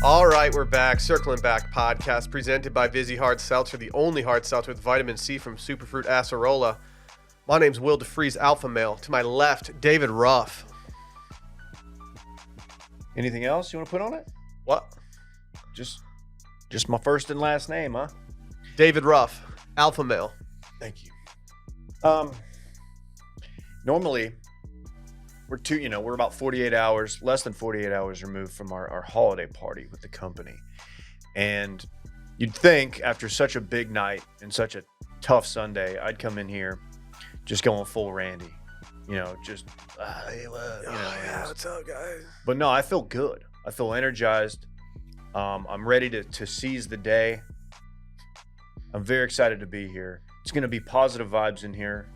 All right, we're back. Circling Back podcast presented by Vizzy Hard Seltzer, the only hard seltzer with vitamin C from Superfruit Acerola. My name's Will DeFries, Alpha Male. To my left, David Ruff. Anything else you want to put on it? What? Just my first and last name, huh? David Ruff, Alpha Male. Thank you. Normally, we're about 48 hours, less than 48 hours removed from our holiday party with the company. And you'd think after such a big night and such a tough Sunday, I'd come in here just going full Randy. Hey, What's up, guys? But no, I feel good. I feel energized. I'm ready to seize the day. I'm very excited to be here. It's going to be positive vibes in here.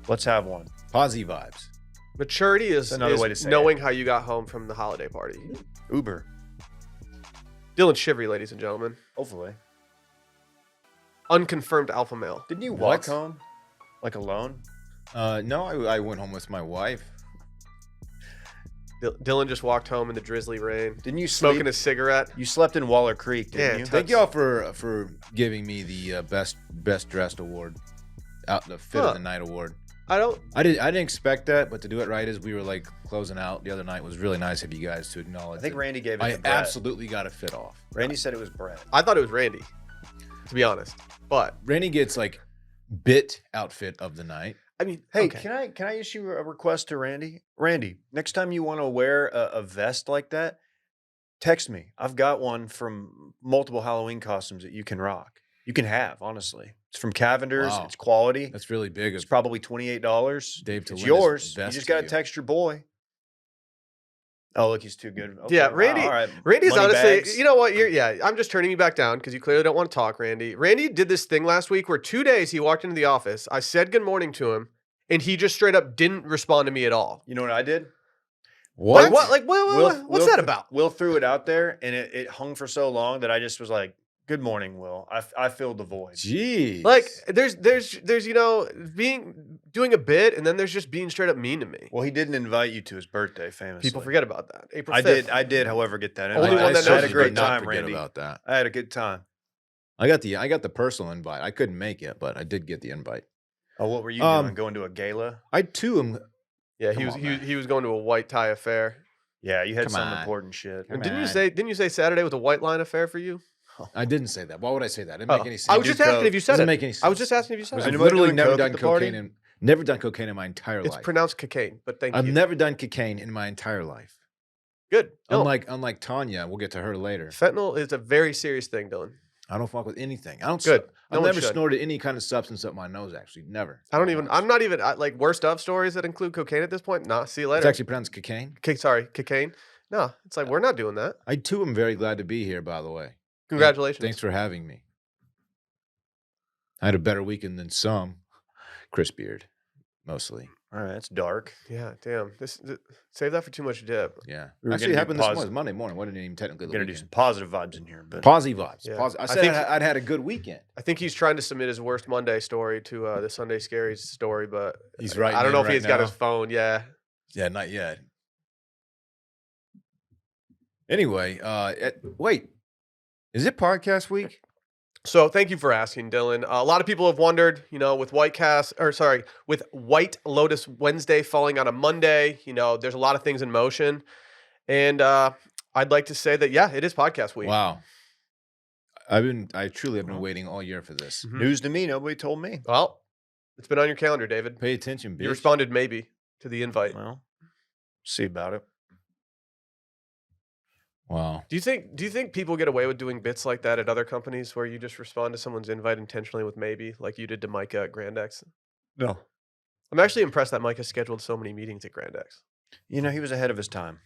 Let's have one. Posy vibes. Maturity is another way to say knowing how you got home from the holiday party. Uber. Dylan Shivery, ladies and gentlemen. Hopefully. Unconfirmed Alpha Male. Didn't you What? walk home? Like alone? No, I went home with my wife. Dylan just walked home in the drizzly rain. Didn't you sleep? Smoking a cigarette. You slept in Waller Creek, didn't Yeah, you? Thank y'all for giving me the best dressed award, the fit of the night award. I I didn't expect that, but to do it right as we were like closing out the other night was really nice of you guys to acknowledge. I think it. Randy gave it I to Brett. absolutely got a fit off. Randy said it was Brett. thought it was Randy, to be honest. But Randy gets like bit outfit of the night. I mean, Hey, okay. can I issue a request to Randy? Randy, next time you want to wear a vest like that, text me. I've got one from multiple Halloween costumes that you can rock. You can have, honestly. It's from Cavender's. Wow. It's quality. That's really big. It's probably $28. Dave to It's lend his yours. You vest just to got to you. text your boy. Oh, look, he's too good. Okay, Yeah, wow, Randy. all right. Randy's Money honestly, bags. you know what? I'm just turning you back down because you clearly don't want to talk, Randy. Randy did this thing last week where 2 days he walked into the office. I said good morning to him, and he just straight up didn't respond to me at all. You know what I did? What? Like what? Like what's that about? Will threw it out there, and it hung for so long that I just was like, "Good morning, Will." I filled the void. Jeez. Like there's doing a bit, and then there's just being straight up mean to me. Well, he didn't invite you to his birthday, famously. People forget about that. April 5th. I did, however, get that. Only invite. one that I had knows a great did not time, forget Randy. about that. I had a good time. I got the personal invite. I couldn't make it, but I did get the invite. Oh, what were you doing? Going to a gala? I too am. Yeah, Come on, man. he was going to a white tie affair. Yeah, you had Come some on. important shit. Come Didn't on. you say Saturday was a white line affair for you? I didn't say that. Why would I say that? It didn't Oh, make any sense. I was just asking if you said Doesn't it. make any sense. I was just asking if you said I've it. Anybody literally doing never coke at done the party? cocaine in my entire It's life. pronounced cocaine, but thank I've you. never done cocaine in my entire life. Good. No, Unlike Tanya, we'll get to her later. fentanyl is a very serious thing, Dylan. I don't fuck with anything. I don't. Good. No I've one never should. snorted any kind of substance up my nose. Actually, never. I'm not even like worst of stories that include cocaine at this point. Nah, see you It's later. actually pronounced cocaine. Sorry, cocaine. No, it's like we're not doing that. I too am very glad to be here. By the way, Congratulations. Thanks for having me. I had a better weekend than some. Chris Beard, mostly. All right, that's dark. Yeah, damn. Save that for too much dip. Yeah. We were Actually, gonna it do happened this morning. positive- It was Monday morning. Wasn't even technically We're the gonna do weekend. some positive vibes in here, but Posy vibes. Yeah. I I said think- I'd had a good weekend. I think he's trying to submit his worst Monday story to the Sunday Scaries story, but He's I writing don't in know if right he's got now. his phone. Yeah. Yeah, not yet. Anyway, wait. Is it podcast week? So thank you for asking, Dylan. A lot of people have wondered, with with White Lotus Wednesday falling on a Monday, there's a lot of things in motion. And I'd like to say that, yeah, it is podcast week. Wow. I truly have been waiting all year for this. Mhm. news to me. Nobody told me. Well, it's been on your calendar, David. Pay attention, bitch. You responded maybe to the invite. Well, see about it. Wow. Do you think people get away with doing bits like that at other companies where you just respond to someone's invite intentionally with maybe, like you did to Micah at Grand X? No. I'm actually impressed that Micah scheduled so many meetings at Grand X. He was ahead of his time.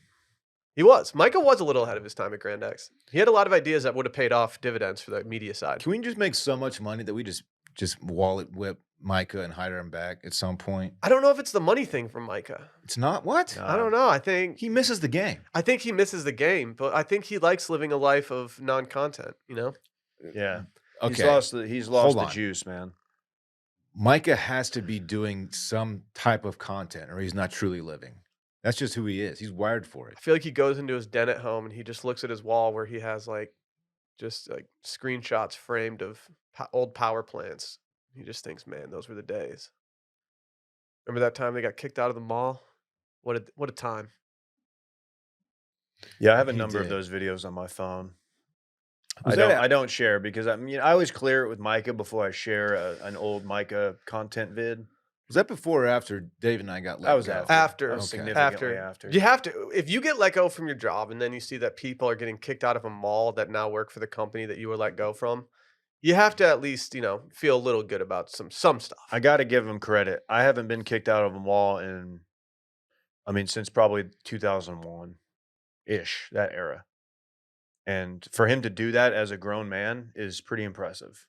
He was. Micah was a little ahead of his time at Grand X. He had a lot of ideas that would have paid off dividends for the media side. Can we just make so much money that we just wallet whip Micah and hire him back at some point? I don't know if it's the money thing from Micah. It's not what? No. I don't know. I think He misses the game. he misses the game, but I think he likes living a life of non-content, Yeah. Okay. He's lost Hold the on. juice, man. Micah has to be doing some type of content or he's not truly living. That's just who he is. He's wired for it. I feel like he goes into his den at home and he just looks at his wall where he has just like screenshots framed of old power plants. He just thinks, man, those were the days. Remember that time they got kicked out of the mall? What a time. Yeah, I have a He number of did. those videos on my phone. Was I that don't. a- I don't share because I always clear it with Micah before I share an old Micah content vid. Was that before or after Dave and I got let That was go? after. After. That was Okay. significantly after. You have to, if you get let go from your job and then you see that people are getting kicked out of a mall that now work for the company that you were let go from, you have to at least, feel a little good about some stuff. I got to give him credit. I haven't been kicked out of a mall since probably 2001 ish, that era. And for him to do that as a grown man is pretty impressive.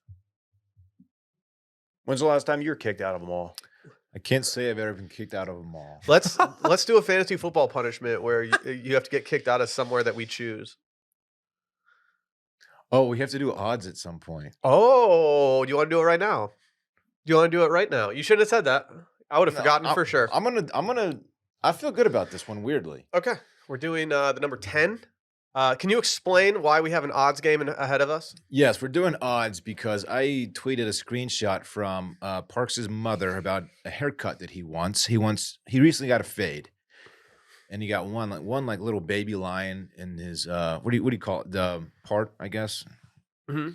When's the last time you were kicked out of a mall? I can't say I've ever been kicked out of a mall. Let's do a fantasy football punishment where you have to get kicked out of somewhere that we choose. Oh, we have to do odds at some point. Oh, do you want to do it right now? Do you want to do it right now? You shouldn't have said that. I would have forgotten for sure. I feel good about this one, weirdly. Okay, we're doing the number 10. Can you explain why we have an odds game ahead of us? Yes, we're doing odds because I tweeted a screenshot from Parks' mother about a haircut that he wants. He recently got a fade. And he got one little baby line in his what do you call it? The part, I guess. Mm-hmm.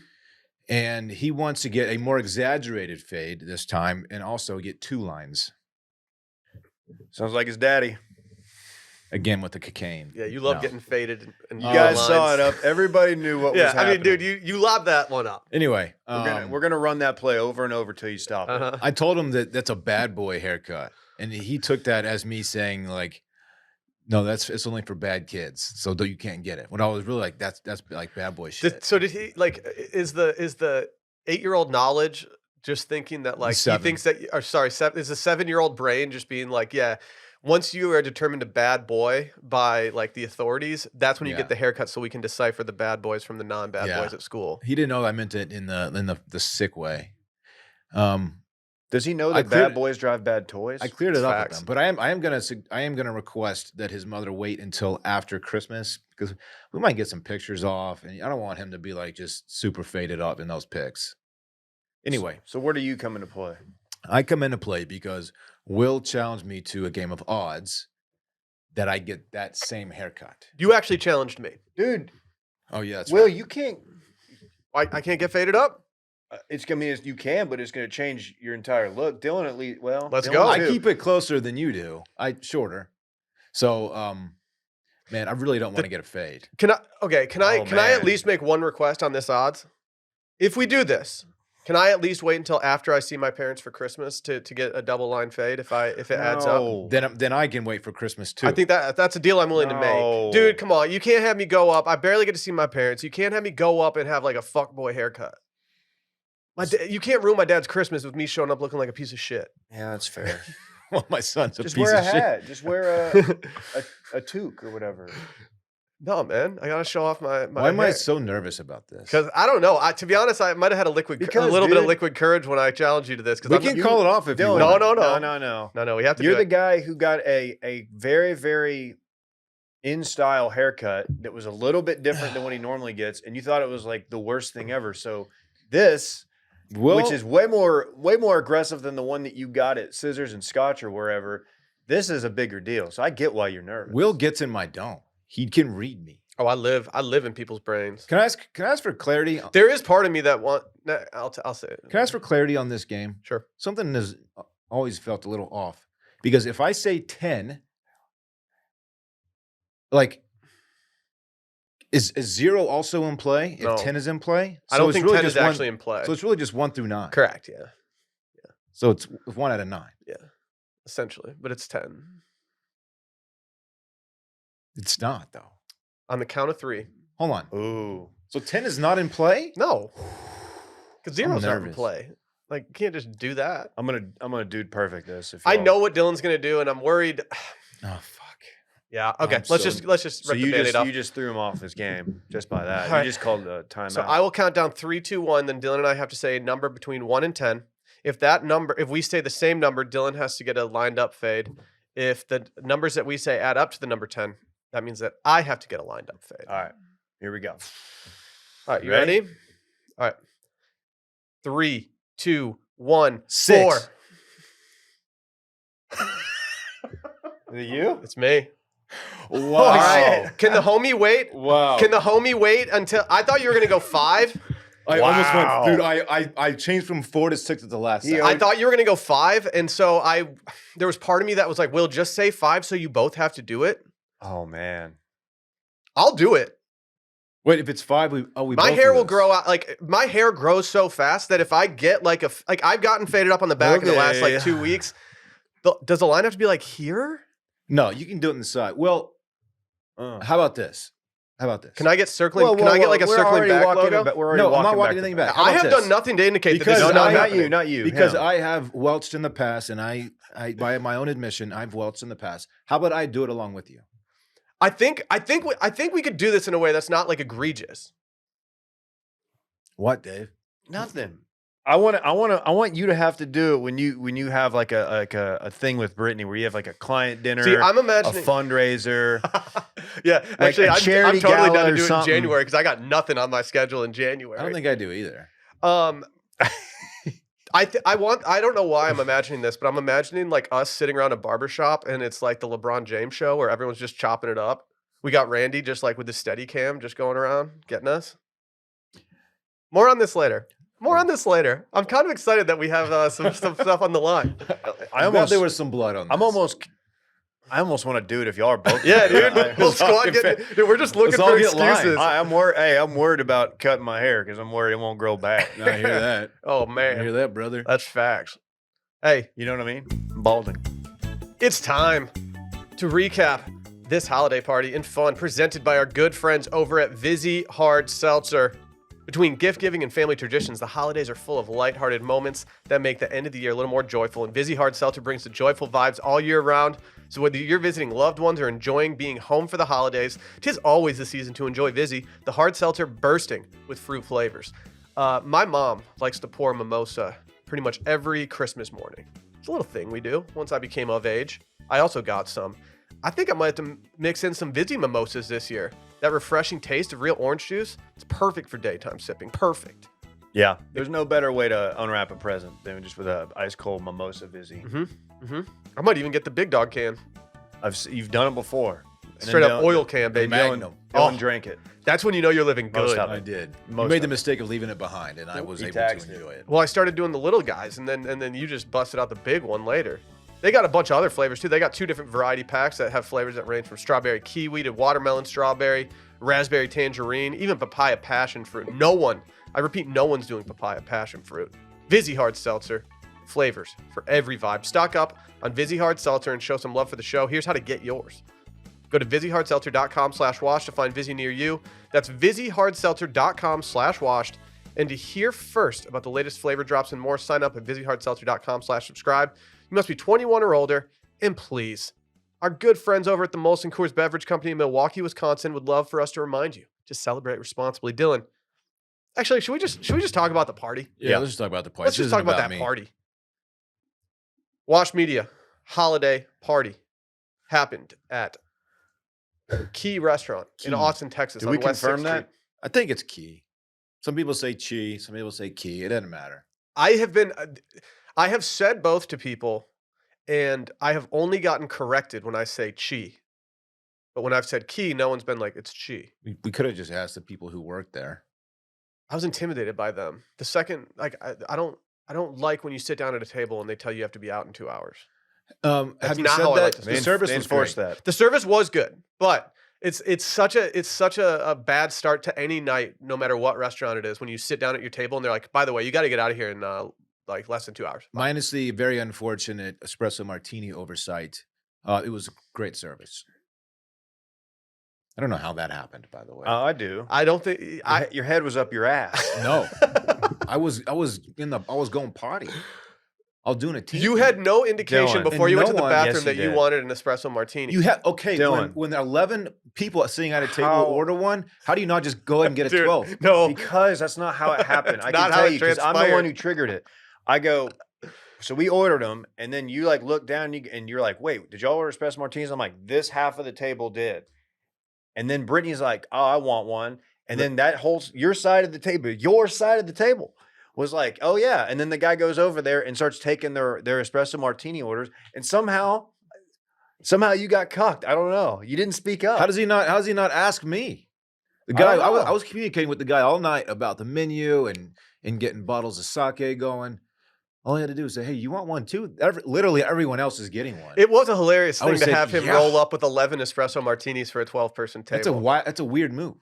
And he wants to get a more exaggerated fade this time and also get 2 lines. Sounds like his daddy. Again with the cocaine. Yeah, you love No. getting faded. And You guys saw it up. Everybody knew what was Yeah, happening. dude, you lobbed that one up. Anyway, We're gonna run that play over and over till you stop it. Uh-huh. I told him that that's a bad boy haircut. And he took that as me saying like, no, it's only for bad kids. So you can't get it. When I was really like, that's like bad boy shit. So did he is the 8-year-old knowledge just thinking that like he 7. thinks that is the 7-year-old brain just being like, yeah, once you are determined a bad boy by like the authorities, that's when you Yeah. get the haircut so we can decipher the bad boys from the non-bad Yeah. boys at school. He didn't know I meant it in the sick way. Does he know I that cleared- bad boys drive bad toys? I cleared It's it up facts. with him, but I am gonna request that his mother wait until after Christmas because we might get some pictures off, and I don't want him to be like just super faded up in those pics. Anyway, So where do you come into play? I come into play because Will challenged me to a game of odds that I get that same haircut. You actually challenged me. Dude, Oh yeah, that's Will, right. you can't. I can't get faded up. It's gonna mean you can, but it's gonna change your entire look. Dylan, at least, well, Let's Dylan go. I too. keep it closer than you do. Shorter. So, man, I really don't want to get a fade. Can I Oh, can I at man. least make one request on this odds? If we do this, can I at least wait until after I see my parents for Christmas to get a double line fade if it adds up? No. Then I can wait for Christmas too. I think that's a deal I'm willing to No. make. Dude, come on. You can't have me go up. I barely get to see my parents. You can't have me go up and have like a fuckboy haircut. You can't ruin my dad's Christmas with me showing up looking like a piece of shit. Yeah, that's fair. well, my son's a Just piece wear a of shit. hat. Just wear a toque or whatever. No, man. I gotta show off my Why am I hair. so nervous about this? Because I don't know. To be honest, I might have had a little bit of dude, liquid courage when I challenged you to this. We Because can call it off if you Dylan, want. No. We have to You're do the it. guy who got a very, very in style haircut that was a little bit different than what he normally gets, and you thought it was like the worst thing ever. So this, which is way more aggressive than the one that you got at Scissors and Scotch or wherever, this is a bigger deal. So I get why you're nervous. Will gets in my dome. He can read me. Oh, I live in people's brains. Can I ask for clarity? There is part of me that I'll say it. Can I ask for clarity on this game? Sure. Something has always felt a little off because if I say 10, like, is 0 also in play? If No. 10 is in play, I don't it's think really 10 is just actually in play. So it's really just 1 through 9. Correct, yeah. So it's 1 out of 9. Essentially. But it's 10. It's not though. On the count of 3. Hold on. Ooh. So 10 is not in play? No. Because I'm 0's not in nervous. play. Like, you can't just do that. I'm gonna dude perfect this. If I y'all- know what Dylan's gonna do, and I'm worried. Oh fuck. Yeah. Okay. I'm Let's so- just So rip you the Band-Aid off. just threw him off his game just by that. All right. You just called a timeout. So I will count down 3, 2, 1. Then Dylan and I have to say a number between 1 and 10. If we say the same number, Dylan has to get a lined up fade. If the numbers that we say add up to the number 10, that means that I have to get a lined up fade. All right, here we go. All right, you Ready? ready? All right. 3, 2, 1, 6. 4. Is it you? It's me. Wow. All right. Can the homie wait? Wow. Can the homie wait until I thought you were gonna go 5? I almost Wow. went, dude. I changed from 4 to 6 at the last. He second. I thought you were gonna go 5, and so there was part of me that was like, "Will, just say 5 so you both have to do it." Oh man. I'll do it. Wait, if it's 5, we My both hair do will this. grow out. Like my hair grows so fast that if I get like I've gotten faded up on the back in the last like Okay. 2 weeks. Does the line have to be like here? No, you can do it in the side. Well, how about this? How about this? Can I get circling? Can I get like a We're circling already back walking logo? it back. We're already No, I'm not walking the anything back. How I about have this? done nothing to indicate that Because this is No, not not happening. you, not you. Because him. I have welched in the past, and I by my own admission, I've welched in the past. How about I do it along with you? I think we could do this in a way that's not like egregious. What, Dave? Nothing. I want you to have to do it when you have like a thing with Brittany where you have like a client dinner, See, I'm a imagining. fundraiser. Yeah, like actually, a I'm charity totally gala down to or do it in something. January because I got nothing on my schedule in January. I don't think I do either. I don't know why I'm imagining this, but I'm imagining like us sitting around a barber shop and it's like the LeBron James show where everyone's just chopping it up. We got Randy just like with the steady cam just going around getting us. More on this later. I'm kind of excited that we have some stuff on the line. I almost there was some blood on. This. I almost want to do it if y'all are both. Yeah, dude. We'll Let's all squad get dude, we're just looking let's all for get lined. excuses. I'm worried. Hey, I'm worried about cutting my hair because I'm worried it won't grow back. I hear that. Oh I man, hear that, brother. that's facts. Hey, You know what I mean? I'm balding. it's time to recap this holiday party and fun presented by our good friends over at Vizzy Hard Seltzer. Between gift giving and family traditions, the holidays are full of lighthearted moments that make the end of the year a little more joyful. And Vizzy Hard Seltzer brings the joyful vibes all year round. So whether you're visiting loved ones or enjoying being home for the holidays, 'tis always the season to enjoy Vizzy, the hard seltzer bursting with fruit flavors. My mom likes to pour mimosa pretty much every Christmas morning. It's a little thing we do once I became of age. I also got some. I think I might have to mix in some Vizzy mimosas this year. That refreshing taste of real orange juice, it's perfect for daytime sipping. Perfect. Yeah, there's no better way to unwrap a present than just with a ice cold mimosa Vizzy. I might even get the big dog can. You've done it before. And then Straight up Dylan- oil can, baby. Magnum. Dylan Oh. drank it. That's when you know you're living Most good. of it. I did. Most You made of the it. mistake of leaving it behind, and I was He able taxed to it. enjoy it. Well, I started doing the little guys, and then you just busted out the big one later. They got a bunch of other flavors too. They got 2 different variety packs that have flavors that range from strawberry kiwi to watermelon strawberry, raspberry tangerine, even papaya passion fruit. No one, I repeat, no one's doing papaya passion fruit. Vizzy Hard Seltzer, flavors for every vibe. Stock up on Vizzy Hard Seltzer and show some love for the show. Here's how to get yours. Go to VizzyHardSeltzer.com/washed to find Vizzy near you. That's VizzyHardSeltzer.com/washed. And to hear first about the latest flavor drops and more, sign up at VizzyHardSeltzer.com/subscribe. You must be 21 or older, and please, our good friends over at the Molson Coors Beverage Company in Milwaukee, Wisconsin would love for us to remind you to celebrate responsibly. Dylan, actually, should we just talk about the party? Yeah, let's just talk about the party. Let's This just talk isn't about that me. party. Wash Media holiday party happened at Key Restaurant in Key. Austin, Texas. Did on we West confirm 6th that? Street. I think it's key. Some people say chi, some people say key. It doesn't matter. I have said both to people, and I have only gotten corrected when I say chi. But when I've said key, no one's been like, it's chi. We could have just asked the people who work there. I was intimidated by them. The second, like, I don't like when you sit down at a table and they tell you have to be out in 2 hours. Have you not said how I that? like to The speak. service They was enforced great. that. The service was good, but it's such a bad start to any night, no matter what restaurant it is. When you sit down at your table and they're like, by the way, you got to get out of here in like less than 2 hours. Minus the very unfortunate espresso martini oversight. It was great service. I don't know how that happened, by the way. I do. I don't think Your head was up your ass. no, I was going potty. I was doing a team. You had no indication Dylan. before And you went no to the one- bathroom Yes, that you you did. wanted an espresso martini. You had okay Dylan. when 11 people sitting at a table How- order one. How do you not just go ahead and get a Dude, 12? No, Because that's not how it happened. I not can how tell it you because I'm the transpired. one who triggered it. I go, So we ordered them, and then you like look down and you're like, wait, did y'all order espresso martinis? I'm like, this half of the table did. And then Brittany's like, oh, I want one. And then that whole your side of the table was like, oh yeah. And then the guy goes over there and starts taking their espresso martini orders. And somehow you got cucked. I don't know. You didn't speak up. How does he not ask me? The guy, don't know. I was communicating with the guy all night about the menu and getting bottles of sake going. All he had to do was say, hey, you want one too? Literally everyone else is getting one. It was a hilarious I thing would've to said, have him yeah. roll up with 11 espresso martinis for a 12-person table. That's a weird move.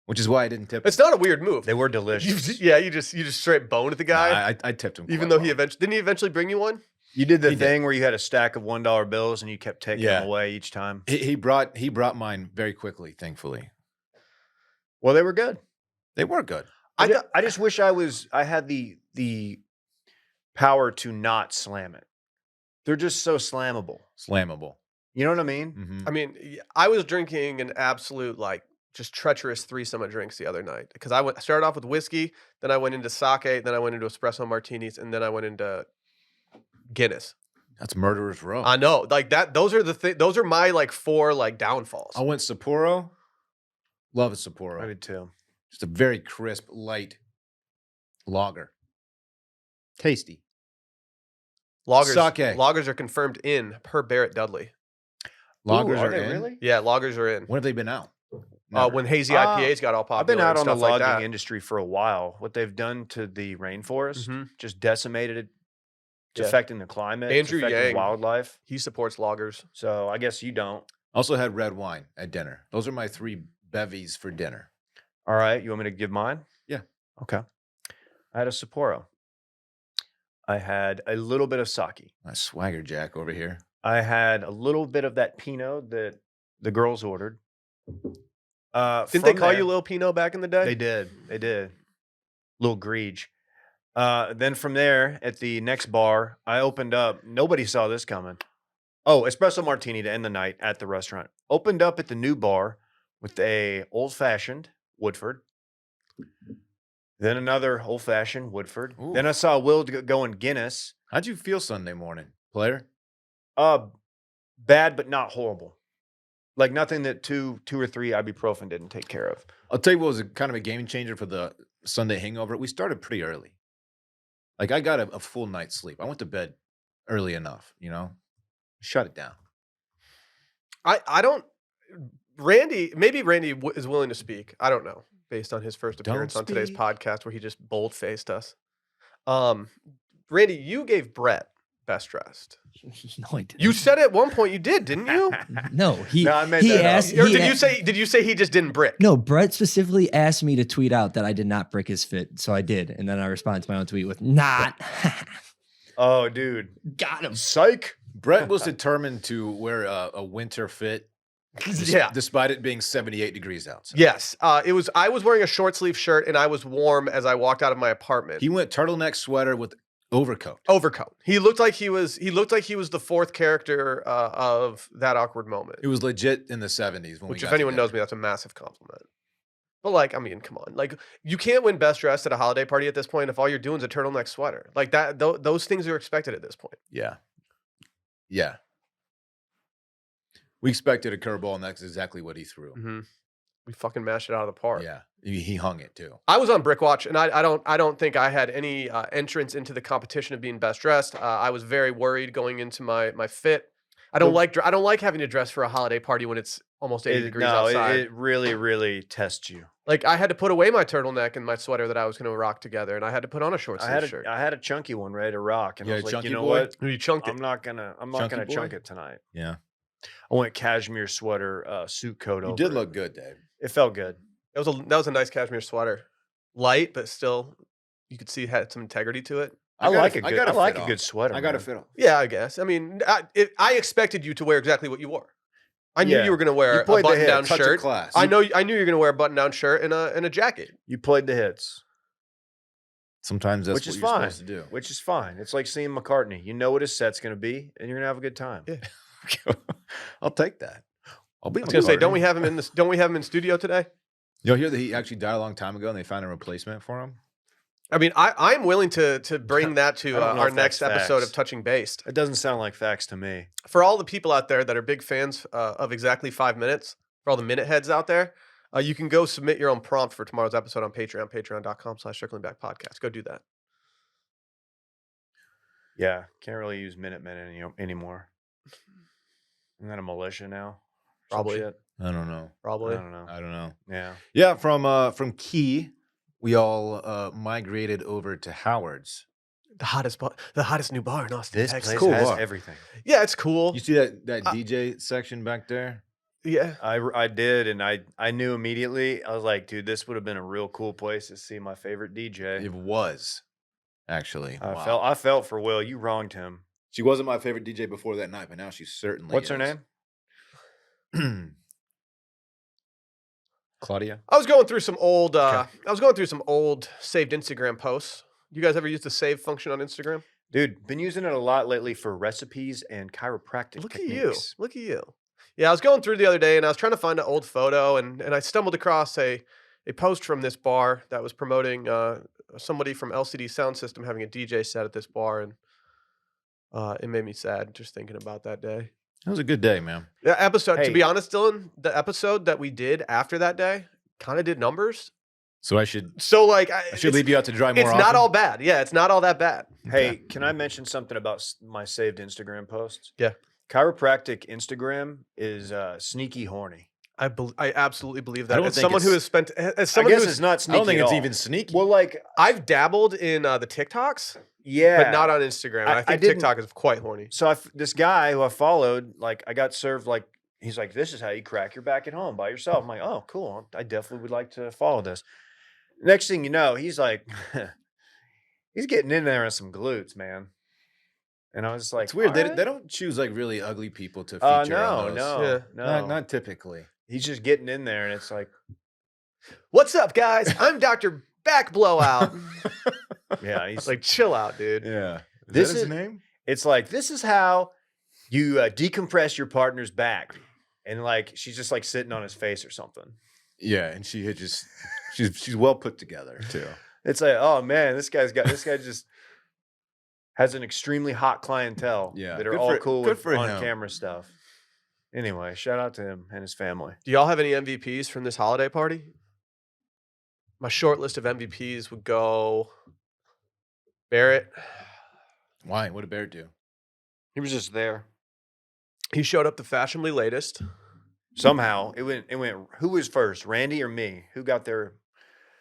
Which is why I didn't tip him. It's not a weird move. They were delicious. You just straight boned the guy. No, I tipped him. Even quite though well. didn't he eventually bring you one? You did the thing where you had a stack of $1 bills and you kept taking them away each time. He brought mine very quickly, thankfully. Well, they were good. They were good. I just wish I had the power to not slam it. They're just so slammable. Slammable. You know what I mean? Mm-hmm. I mean, I was drinking an absolute just treacherous threesome of drinks the other night because I started off with whiskey, then I went into sake, then I went into espresso martinis, and then I went into Guinness. That's murderer's row. I know, like that. Those are those are my 4 downfalls. I went Sapporo. Love a Sapporo. I did too. Just a very crisp, light lager. Tasty. Lagers, Sake. lagers are confirmed in per Barrett Dudley. Lagers Ooh, are they in. really? Yeah, lagers are in. When have they been out? Never. When hazy IPAs got all popular. I've been out on and the stuff like logging that. industry for a while. What they've done to the rainforest, Mhm. just decimated it. It's Yeah. affecting the climate. Andrew it's affecting Yang. wildlife. He supports lagers. So I guess you don't. Also had red wine at dinner. Those are my 3 bevies for dinner. All right. You want me to give mine? Yeah. Okay. I had a Sapporo. I had a little bit of sake. My swagger jack over here. I had a little bit of that Pinot that the girls ordered. Didn't they call you Lil Pinot back in the day? They did. They did. Little Greege. Then from there, at the next bar, I opened up. Nobody saw this coming. Oh, espresso martini to end the night at the restaurant. Opened up at the new bar with a old-fashioned Woodford. Then another old-fashioned Woodford. Ooh. Then I saw Will going Guinness. How'd you feel Sunday morning, player? Bad, but not horrible. Like nothing that two or three ibuprofen didn't take care of. I'll tell you what was kind of a game changer for the Sunday hangover. We started pretty early. Like I got a full night's sleep. I went to bed early enough, shut it down. I don't. Maybe Randy is willing to speak. I don't know, based on his first appearance on today's speak. podcast where he just bold-faced us. Randy, you gave Brett best dressed. No, I didn't. You said at one point you did, didn't you? No, he. No, I made he that up. asked. Or he did a- you say? Did you say he just didn't brick? No, Brett specifically asked me to tweet out that I did not brick his fit, so I did, and then I responded to my own tweet with "not." Oh, dude. Got him. Psych. Brett was determined to wear a winter fit, Yeah. despite it being 78 degrees outside. Yes. It was. I was wearing a short sleeve shirt and I was warm as I walked out of my apartment. He went turtleneck sweater with overcoat. Overcoat. He looked like he was. He looked like he was the fourth character of That Awkward Moment. It was legit in the 70s. When Which, we if got anyone knows me, together. that's a massive compliment. But I mean, come on. You can't win best dressed at a holiday party at this point if all you're doing is a turtleneck sweater. Like that. Those things are expected at this point. Yeah. Yeah. We expected a curveball, and that's exactly what he threw. Mm-hmm. We fucking mashed it out of the park. Yeah. He hung it too. I was on Brickwatch, and I don't think I had any entrance into the competition of being best dressed. I was very worried going into my fit. I don't like having to dress for a holiday party when it's almost 80 degrees outside. It really, really tests you. I had to put away my turtleneck and my sweater that I was going to rock together, and I had to put on a short sleeve shirt. I had a chunky one ready to rock, and You I had was a like, you chunky know boy? what? You chunked it. I'm not gonna Chunky chunk boy? it tonight. Yeah. I went cashmere sweater, suit coat. You over did it. look good, Dave. It felt good. That was a nice cashmere sweater, light but still you could see it had some integrity to it. I like a I good. got I a like fit a off. good sweater. I got a man. fit off. Yeah, I guess. I mean, I expected you to wear exactly what you wore. I knew Yeah. you were going to wear You a played the hit, button-down Touch of shirt. class. I knew you were going to wear a button-down shirt and a jacket. You played the hits, Sometimes that's which what is you're fine. supposed to do. Which is fine. It's like seeing McCartney. You know what his set's going to be, and you're going to have a good time. Yeah. I'll take that. I'll be I was going to say, don't we have him in studio today? You'll hear that he actually died a long time ago, and they found a replacement for him. I mean, I'm willing to bring that to I don't know our if that's next episode of facts. Touching Based. It doesn't sound like facts to me. For all the people out there that are big fans of exactly 5 minutes, for all the minute heads out there, you can go submit your own prompt for tomorrow's episode on Patreon, patreon.com/circlingbackpodcast. Go do that. Yeah, can't really use Minutemen anymore. Isn't that a militia now? Some Probably. shit? I don't know. Probably. I don't know. I don't know. Yeah. Yeah, from Key, we all migrated over to Howard's. The hottest new bar in Austin, This Texas. place Cool has bar. everything. Yeah, it's cool. You see that DJ section back there? Yeah. I did, and I knew immediately. I was like, dude, this would have been a real cool place to see my favorite DJ. It was, actually. Wow. I felt for Will. You wronged him. She wasn't my favorite DJ before that night, but now she certainly What's her is. name? Claudia. I was going through some old Okay. saved Instagram posts. You guys ever use the save function on Instagram? Dude, been using it a lot lately for recipes and chiropractic Look techniques. at you. Yeah, I was going through the other day and I was trying to find an old photo and I stumbled across a post from this bar that was promoting somebody from LCD Sound System having a DJ set at this bar, and it made me sad just thinking about that day. That was a good day, man. The episode, to Hey. be honest, Dylan, the episode that we did after that day kind of did numbers. So I should So like, I should leave you out to dry more It's often? not all bad. Yeah, it's not all that bad. Hey, can I mention something about my saved Instagram posts? Yeah. Chiropractic Instagram is sneaky horny. I absolutely believe I that. don't As think someone who it's- has spent, as I someone guess who's, it's not I sneaky. don't think at it's all. even sneaky. Well, like, I've dabbled in the TikToks, yeah, but not on Instagram. And I I think didn't- TikTok is quite horny. So this guy who I followed, like, I got served like he's like, this is how you crack your back at home by yourself. I'm like, oh, cool. I definitely would like to follow this. Next thing you know, he's like, he's getting in there on some glutes, man. And I was just like, It's weird. They "Alright." don't choose like really ugly people to feature on those. Yeah. Not typically. He's just getting in there, and it's like, What's up, guys? I'm Dr. Back Blowout. yeah, he's It's like, chill out, dude. Yeah. Is This that his is- name? It's like, this is how you decompress your partner's back. And like, she's just like sitting on his face or something. Yeah, and she had just she's well put together too. It's like, oh man, this guy just has an extremely hot clientele Yeah, that are good all for- cool good with for on him. camera stuff. Anyway, shout out to him and his family. Do y'all have any MVPs from this holiday party? My short list of MVPs would go Barrett. Why? What did Barrett do? He was just there. He showed up the fashionably latest. Somehow it went. Who was first, Randy or me? Who got there?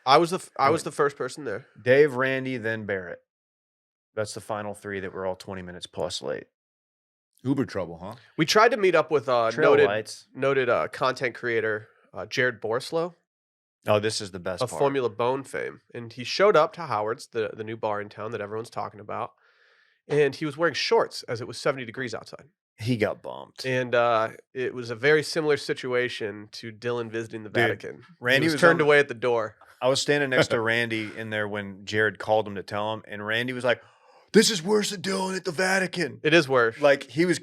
I was the first person there. Dave, Randy, then Barrett. That's the final three that were all 20 minutes plus late. Uber trouble, huh? We tried to meet up with Trail lights. noted content creator Jared Borslow Oh, this is the best of part. Formula Bone fame, and he showed up to Howard's, the new bar in town that everyone's talking about, and he was wearing shorts as it was 70 degrees outside. He got bumped. And it was a very similar situation to Dylan visiting the Dude, Vatican. Randy he was was turned on- away at the door. I was standing next to Randy in there when Jared called him to tell him, and Randy was like, "This is worse than Dylan at the Vatican." It is worse. Like he was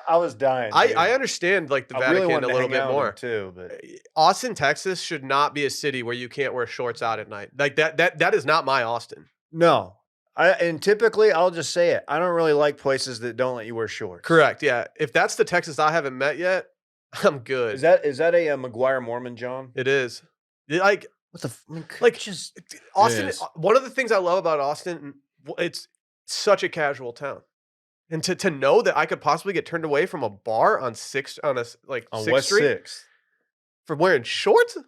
I was dying. dude. I understand like the I Vatican really wanted a to little hang bit out with more. him too, but Austin, Texas should not be a city where you can't wear shorts out at night. Like that is not my Austin. no. And typically, I'll just say it. I don't really like places that don't let you wear shorts. Correct. Yeah. If that's the Texas I haven't met yet, I'm good. Is that a McGuire Mormon, John? It is. Like What the Like, just Austin. is. One of the things I love about Austin, it's such a casual town, and to know that I could possibly get turned away from a bar on on Sixth West Street 6th. for wearing shorts.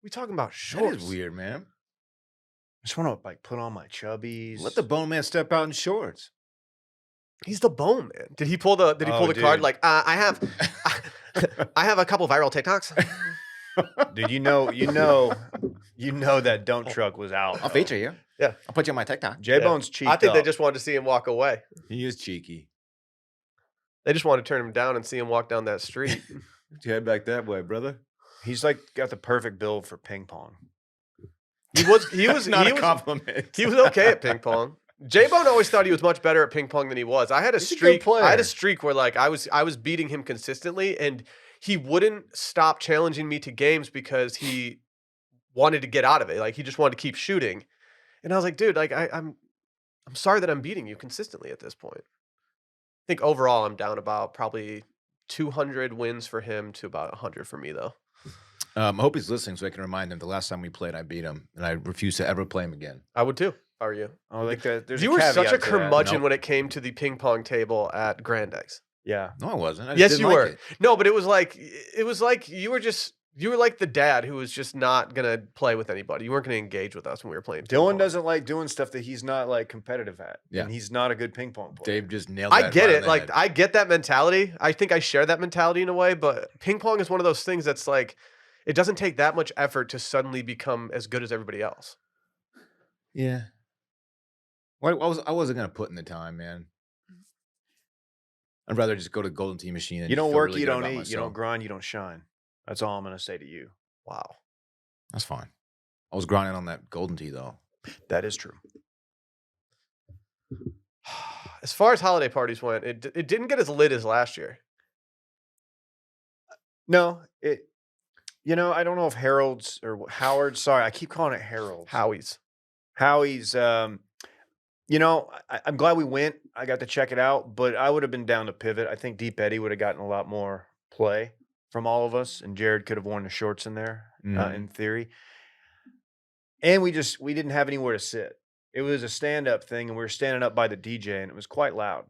We talking about That shorts? is weird, man. I just want to like put on my chubbies. Let the bone man step out in shorts. He's the bone man. Did he pull the Oh, card dude. like I have I have a couple viral TikToks? Dude, you know that dump truck was out. I'll feature you. Yeah. I'll put you on my TikTok. J Bone's cheap. I think they just wanted to see him walk away. He is cheeky. They just wanted to turn him down and see him walk down that street. You head back that way, brother. He's like got the perfect build for ping pong. He was Not he a was compliment. he was okay at ping pong. J Bone always thought he was much better at ping pong than he was. I had a He's a good streak. I had player. a streak where like I was beating him consistently, and he wouldn't stop challenging me to games because he wanted to get out of it. Like he just wanted to keep shooting. And I was like, dude, like I'm sorry that I'm beating you consistently at this point. I think overall I'm down about probably 200 wins for him to about 100 for me though. I hope he's listening so I can remind him the last time we played, I beat him, and I refuse to ever play him again. I would too. How are you? Oh, like there's You a were such a caveat to that. curmudgeon Nope. when it came to the ping pong table at Grandex. Yeah. No, I wasn't. I just Yes, didn't you like were. it. No, but it was like you were like the dad who was just not gonna play with anybody. You weren't gonna engage with us when we were playing. Ping Dylan pong. doesn't like doing stuff that he's not like competitive at. Yeah. And he's not a good ping pong player. Dave just nailed I that. get right on it. the Like head. I get that mentality. I think I share that mentality in a way, but ping pong is one of those things that's like it doesn't take that much effort to suddenly become as good as everybody else. Yeah. Well, I wasn't gonna put in the time, man. I'd rather just go to Golden Tee Machine. And You don't feel work, really you good don't about eat, you don't myself. grind, you don't shine. That's all I'm going to say to you. Wow. That's fine. I was grinding on that Golden Tee though. That is true. As far as holiday parties went, it didn't get as lit as last year. No, I don't know if Harold's or Howard. Sorry, I keep calling it Harold's. Howie's. Howie's. I'm glad we went. I got to check it out, but I would have been down to pivot. I think Deep Eddie would have gotten a lot more play from all of us, and Jared could have worn the shorts in there, in theory. And we didn't have anywhere to sit. It was a stand-up thing, and we were standing up by the DJ, and it was quite loud.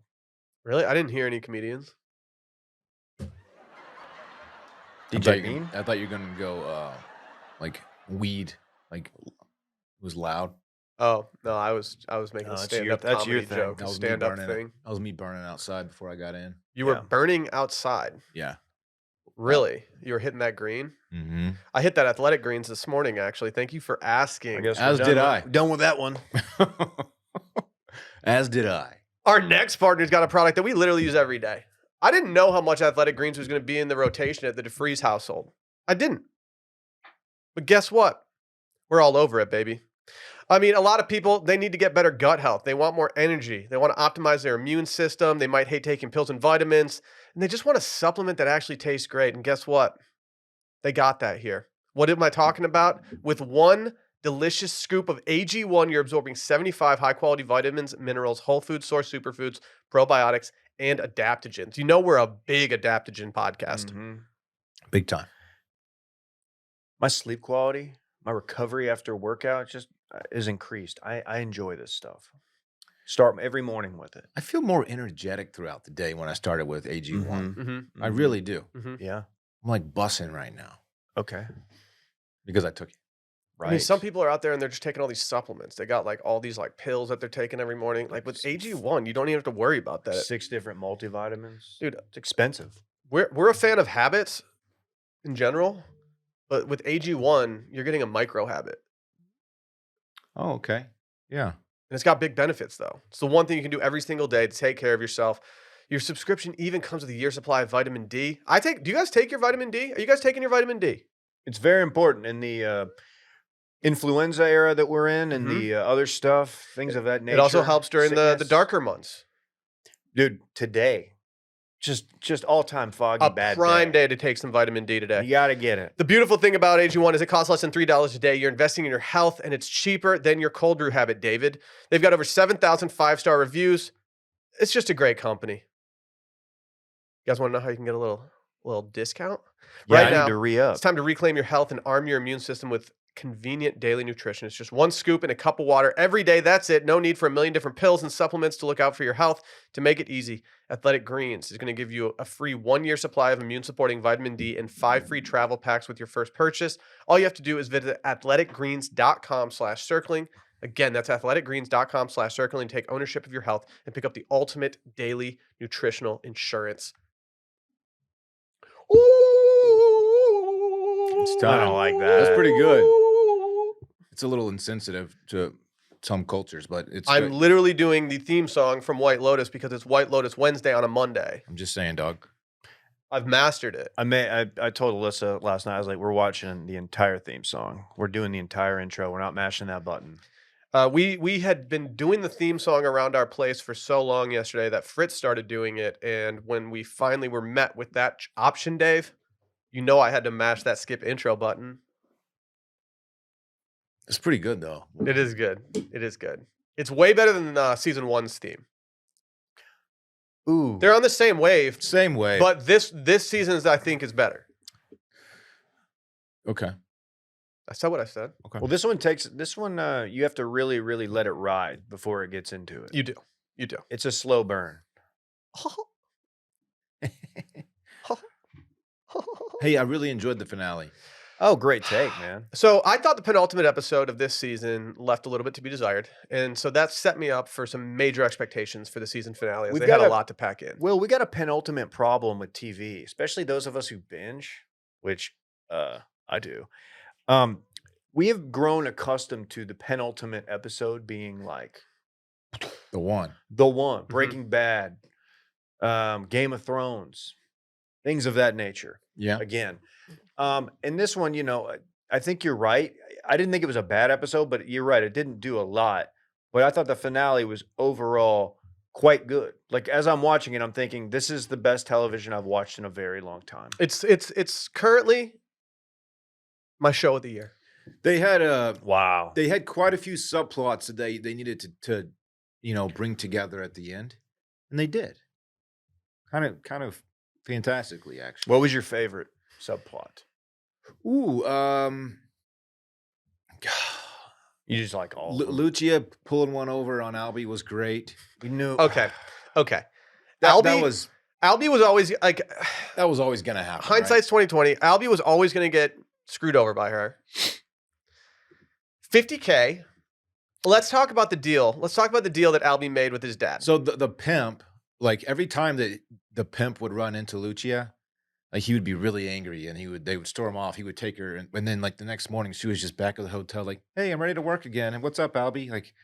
Really? I didn't hear any comedians. DJ Bean? I thought you were gonna go like weed, like it was loud. Oh no, I was making a that's stand your- up that's your comedy thing. joke, That a was me stand up burning thing. That was me burning outside before I got in. You were Yeah. burning outside. Yeah. Really? You were hitting that green? Mm-hmm. I hit that athletic greens this morning, actually. Thank you for asking. I guess As we're did done I. with- Done with that one. As did I. Our next partner's got a product that we literally use every day. I didn't know how much athletic greens was going to be in the rotation at the DeFreeze household. I didn't. But guess what? We're all over it, baby. I mean, a lot of people, they need to get better gut health. They want more energy. They want to optimize their immune system. They might hate taking pills and vitamins. And they just want a supplement that actually tastes great. And guess what? They got that here. What am I talking about? With one delicious scoop of AG1, you're absorbing 75 high-quality vitamins, minerals, whole food source superfoods, probiotics, and adaptogens. You know we're a big adaptogen podcast. Mhm. Big time. My sleep quality, my recovery after workout just is increased. I enjoy this stuff. Start every morning with it. I feel more energetic throughout the day when I started with AG1. Mhm. Mm-hmm. I really do. Mm-hmm. Yeah. I'm like bussing right now Okay. because I took it. Right. I mean, some people are out there and they're just taking all these supplements. They got like all these like pills that they're taking every morning. Like with AG1, you don't even have to worry about that. 6 different multivitamins. Dude, It's expensive. we're a fan of habits in general, but with AG1, you're getting a micro habit. Oh, okay. Yeah. And it's got big benefits though. It's the one thing you can do every single day to take care of yourself. Your subscription even comes with a year supply of vitamin D. Do you guys take your vitamin D? Are you guys taking your vitamin D? It's very important in the influenza era that we're in and the other stuff, things of that nature. It also helps during the Sickness. darker months. Dude, today, just all-time foggy A bad prime day to take some vitamin D today. You got to get it. The beautiful thing about AG1 is it costs less than $3 a day. You're investing in your health, and it's cheaper than your cold brew habit, David. They've got over 7,000 five-star reviews. It's just a great company. You guys want to know how you can get a little discount? Yeah, Right I now, need to re-up. It's time to reclaim your health and arm your immune system with convenient daily nutrition. It's just one scoop in a cup of water every day. That's it. No need for a million different pills and supplements to look out for your health. To make it easy, Athletic Greens is going to give you a free 1-year supply of immune-supporting vitamin D and 5 free travel packs with your first purchase. All you have to do is visit athleticgreens.com/circling. Again, that's athleticgreens.com/circling. Take ownership of your health and pick up the ultimate daily nutritional insurance. It's I don't like that. That's pretty good. It's a little insensitive to some cultures, but it's I'm good. literally doing the theme song from White Lotus because it's White Lotus Wednesday on a Monday. I'm just saying, dog. I've mastered it. I told Alyssa last night, I was like, we're watching the entire theme song. We're doing the entire intro. We're not mashing that button. We had been doing the theme song around our place for so long yesterday that Fritz started doing it. And when we finally were met with that option, Dave, you know I had to mash that skip intro button. It's pretty good though. It is good. It is good. It's way better than season 1's theme. Ooh. They're on the same wave, Same way. but this season's I think is better. Okay. I said what I said. Okay. Well, this one you have to really, really let it ride before it gets into it. You do. You do. It's a slow burn. Hey, I really enjoyed the finale. Oh, great take, man. So I thought the penultimate episode of this season left a little bit to be desired, and so that set me up for some major expectations for the season finale. As We've they had got a a- lot to pack in. Well, we got a penultimate problem with TV, especially those of us who binge, which I do. We have grown accustomed to the penultimate episode being like The one. the one, Breaking Bad, Game of Thrones, things of that nature. Yeah. Again, and this one, I think you're right. I didn't think it was a bad episode, but you're right. It didn't do a lot, but I thought the finale was overall quite good. Like as I'm watching it, I'm thinking this is the best television I've watched in a very long time. It's currently my show of the year. They had Wow. they had quite a few subplots that they needed to bring together at the end, and they did. Kind of fantastically, actually. What was your favorite subplot? Ooh, You just like all of them. Lucia pulling one over on Albie was great. You knew. Okay. That Albie was always like that was always gonna happen. right? hindsight's 2020. Albie was always going to get screwed over by her. $50K. Let's talk about the deal. Let's talk about the deal that Albie made with his dad. So the pimp, like every time that the pimp would run into Lucia, like he would be really angry, and they would storm off. He would take her, and then like the next morning, she was just back at the hotel, like, "Hey, I'm ready to work again." And what's up, Albie? Like,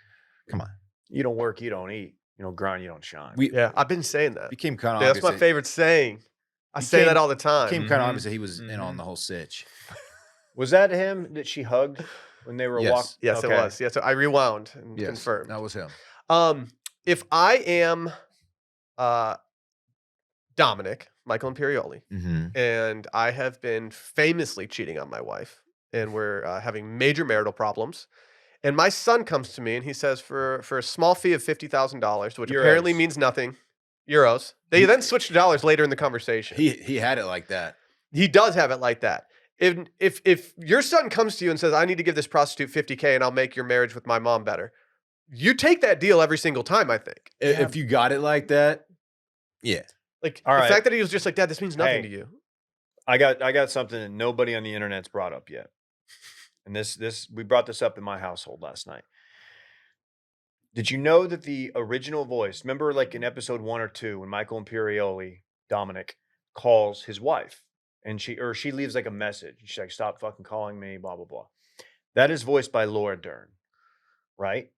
come on. You don't work, you don't eat. You don't grind, you don't shine. We yeah, I've been saying that. became kind of Yeah, obvious. that's my favorite saying. I say became- that all the time. Became kind of Mhm. obvious that he was in on Mhm. the whole sitch. Was that him that she hugged when they were Yes. walking? Yes, it was. Yes, I rewound and Yes, confirmed. that was him. If I am Dominic, Michael Imperioli, Mm-hmm. and I have been famously cheating on my wife, and we're having major marital problems, and my son comes to me and he says, for a small fee of $50,000, which apparently Euros. means nothing, euros. They then switch to dollars later in the conversation. He had it like that. He does have it like that. If your son comes to you and says, "I need to give this prostitute $50K and I'll make your marriage with my mom better," you take that deal every single time. I think. If you got it like that, yeah. Like All the right. fact that he was just like, "Dad, this means nothing Hey. to you." I got something that nobody on the internet's brought up yet. And this we brought this up in my household last night. Did you know that the original voice, remember like in episode 1 or 2 when Michael Imperioli, Dominic, calls his wife and she leaves like a message. She's like, "Stop fucking calling me, blah, blah, blah." That is voiced by Laura Dern, right?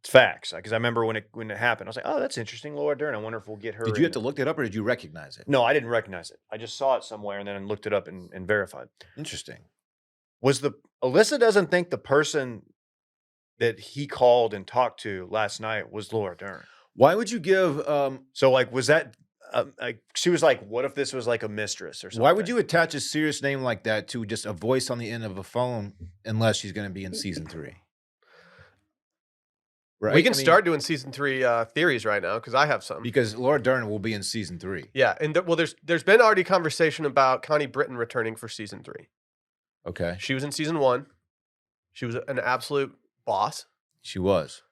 It's facts. Because I remember when it happened, I was like, "Oh, that's interesting, Laura Dern. I wonder if we'll get her." Did in you have to it." look it up, or did you recognize it? No, I didn't recognize it. I just saw it somewhere and then looked it up and verified. Interesting. Alyssa doesn't think the person that he called and talked to last night was Laura Dern. Why would you give? So like, was that like she was like, what if this was like a mistress or something? Why would you attach a serious name like that to just a voice on the end of a phone unless she's going to be in season 3? Right. We can I mean, start doing season 3 theories right now because I have some. because Laura Dern will be in season 3. Yeah, and there's been already conversation about Connie Britton returning for season 3. Okay, She was in season 1. She was an absolute boss. she was.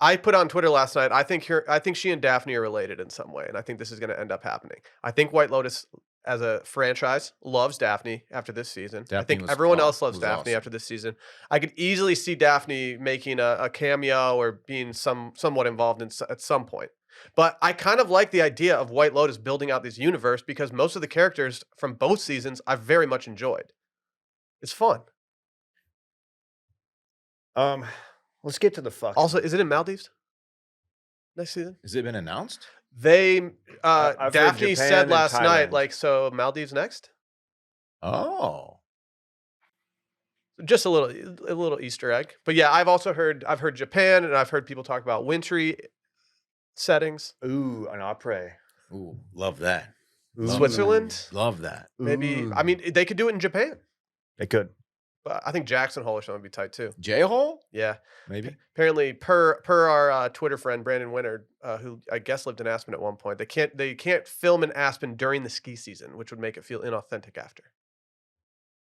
I put on Twitter last night. I think she and Daphne are related in some way, and I think this is going to end up happening. I think White Lotus as a franchise loves Daphne after this season. I Daphne think was everyone aw- else loves was Daphne awesome. after this season. I could easily see Daphne making a cameo or being somewhat involved at some point. But I kind of like the idea of White Lotus building out this universe because most of the characters from both seasons I've very much enjoyed. It's fun. Let's get to the fuck. Also, is it in Maldives next season? Has it been announced? They I've heard Daphne Japan said and last night, Thailand. like, so Maldives next. Oh, Just a little Easter egg, but yeah, I've heard Japan, and I've heard people talk about wintry settings. Ooh, an opera. ooh, love that. Ooh. Switzerland, Love that. maybe. Ooh. I mean, they could do it in Japan, They could. But I think Jackson Hole or something would be tight too. J-hole? Yeah. Maybe. Apparently, per our Twitter friend Brandon Winter, who I guess lived in Aspen at one point, they can't film in Aspen during the ski season, which would make it feel inauthentic after.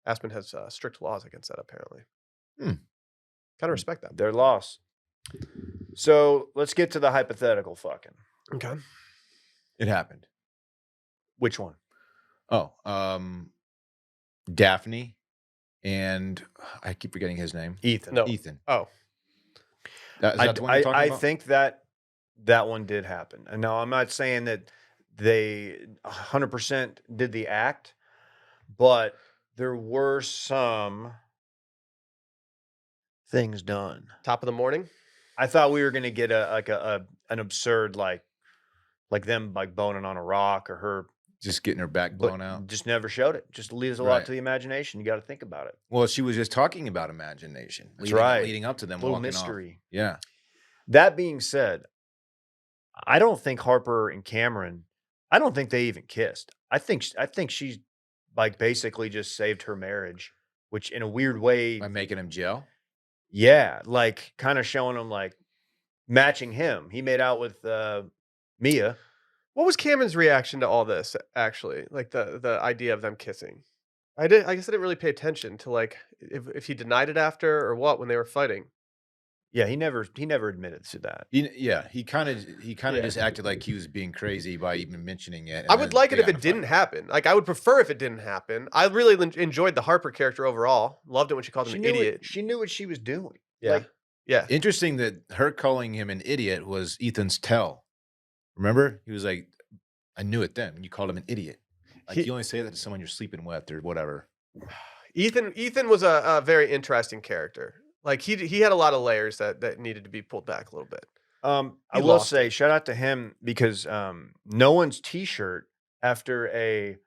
Aspen has strict laws against that, apparently. Hmm. Kind of respect that. Their loss. So let's get to the hypothetical fucking. Okay. It happened. Which one? Oh, Daphne and I keep forgetting his name. Ethan. No. Ethan. Oh, Is that the one you're talking I about? think that one did happen. And no, I'm not saying that they 100% did the act, but there were some things done. top of the morning. I thought we were going to get an absurd like them like boning on a rock or her Just getting her back but blown out. just never showed it. Just leaves a lot Right. to the imagination. You got to think about it. Well, she was just talking about imagination. That's leading, right. Leading up to them A little walking mystery. off. Yeah. That being said, I don't think Harper and Cameron, I don't think they even kissed. I think she's like basically just saved her marriage, which in a weird way, By making him gel. yeah, like kind of showing him like matching him. He made out with Mia. What was Cameron's reaction to all this? Actually, like the idea of them kissing. I guess I didn't really pay attention to like if he denied it after or what when they were fighting. Yeah, he never admitted to that. He kind of Yeah. just acted like he was being crazy by even mentioning it. I would like it if it didn't happen. Like I would prefer if it didn't happen. I really enjoyed the Harper character overall. Loved it when she called him an idiot. She knew what she was doing. Yeah. Like, Yeah. Interesting that her calling him an idiot was Ethan's tell. Remember? He was like, I knew it then when you called him an idiot. Like you only say that to someone you're sleeping with or whatever. Ethan was a very interesting character. Like he had a lot of layers that needed to be pulled back a little bit. I He will lost say, shout out to him because no one's T-shirt after a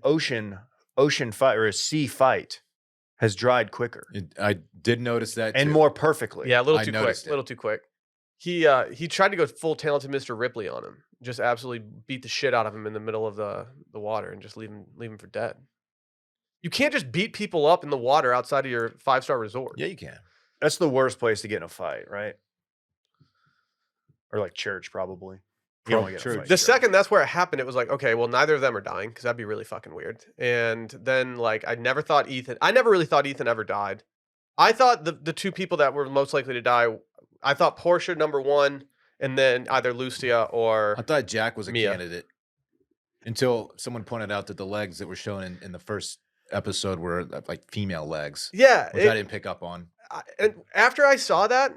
ocean fight or a sea fight has dried quicker I did notice that and too. more perfectly. Yeah, a little I too quick. noticed A it. little too quick. He tried to go full talented Mr. Ripley on him. Just absolutely beat the shit out of him in the middle of the water and just leave him for dead. You can't just beat people up in the water outside of your 5-star resort. Yeah, you can. That's the worst place to get in a fight, right? Or like church, probably. You don't wanna get in a Church. fight, The church. second that's where it happened, it was like, okay, well, neither of them are dying because that'd be really fucking weird. And then like I never really thought Ethan ever died. I thought the two people that were most likely to die, I thought Portia number one, and then either Lucia or I thought Jack was a Mia. candidate until someone pointed out that the legs that were shown in the first episode were like female legs, yeah. which I didn't pick up on. And after I saw that,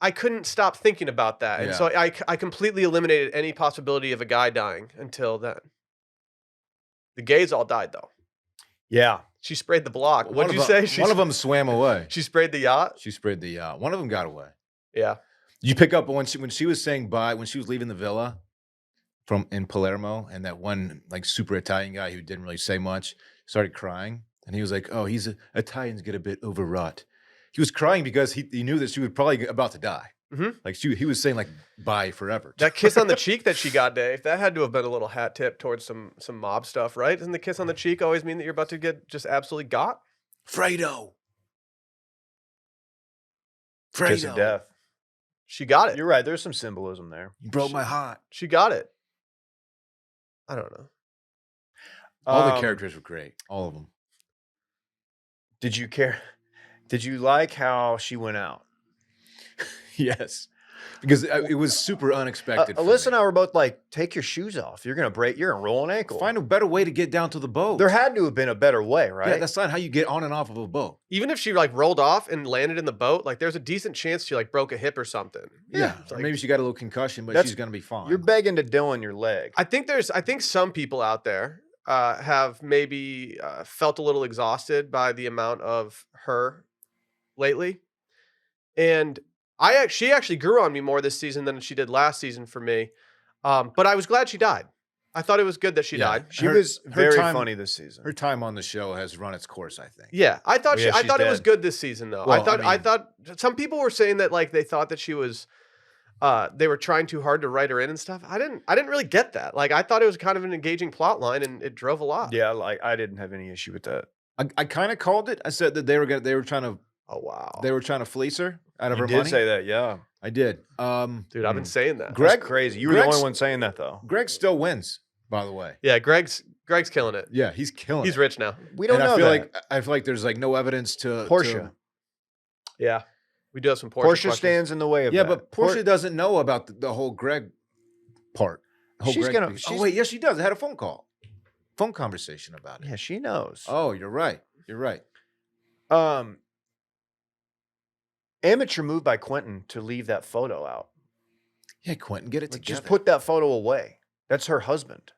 I couldn't stop thinking about that, and so I completely eliminated any possibility of a guy dying until then. The gays all died though. Yeah. She sprayed the block. One What'd of you them- say? One of them swam away. She sprayed the yacht. She sprayed the yacht. One of them got away. Yeah. You pick up when she was saying bye when she was leaving the villa from in Palermo, and that one like super Italian guy who didn't really say much started crying, and he was like, "Oh, Italians get a bit overwrought." He was crying because he knew that she was probably about to die. Mhm. Like he was saying like bye forever. That kiss on the cheek that she got, Dave, that had to have been a little hat tip towards some mob stuff, right? Doesn't the kiss on the cheek always mean that you're about to get just absolutely got? Fredo. Kiss of death. She got it. You're right. There's some symbolism there. You broke my heart. She got it. I don't know. All the Um, characters were great. All of them. Did you care? Did you like how she went out? Yes. Because it was super unexpected. for Alyssa and me. I were both like, take your shoes off. You're gonna roll an ankle. Find a better way to get down to the boat. There had to have been a better way, right? Yeah, that's not how you get on and off of a boat. Even if she like rolled off and landed in the boat, like there's a decent chance she like broke a hip or something. Yeah. It's Or like- maybe she got a little concussion, but That's- she's gonna be fine. You're begging to Dylan your leg. I think some people out there have maybe felt a little exhausted by the amount of her lately, and she actually grew on me more this season than she did last season for me. But I was glad she died. I thought it was good that she Yeah. died. She her- was her very time- funny this season. Her time on the show has run its course, I think. Yeah, I thought Yeah, I she's thought it was dead. good this season though. Well, I I mean- thought some people were saying that like they thought that she was they were trying too hard to write her in and stuff. I didn't really get that. Like I thought it was kind of an engaging plot line and it drove a lot. Yeah, like I didn't have any issue with that. I kind of called it. I said that they were trying to Oh wow, fleece her out of You her did money. say that, yeah. I did. dude, I've been saying that. Greg, That's crazy. You were the Greg's- only one saying that, though. Greg still wins, by the way. Yeah, Greg's killing it. Yeah, he's killing He's it. rich now. We don't And know I feel that. like there's like no evidence to Portia. Yeah, we do have some Porsche Portia questions. stands in the way of Yeah, that. but Portia doesn't know about the whole Greg part. The whole She's Greg gonna- piece. she's- Oh wait, yes, she does. I had a phone conversation about it. Yeah, she knows. Oh, you're right. You're right. Amateur move by Quentin to leave that photo out. Yeah, Quentin, get it Like, together. just put that photo away. That's her husband.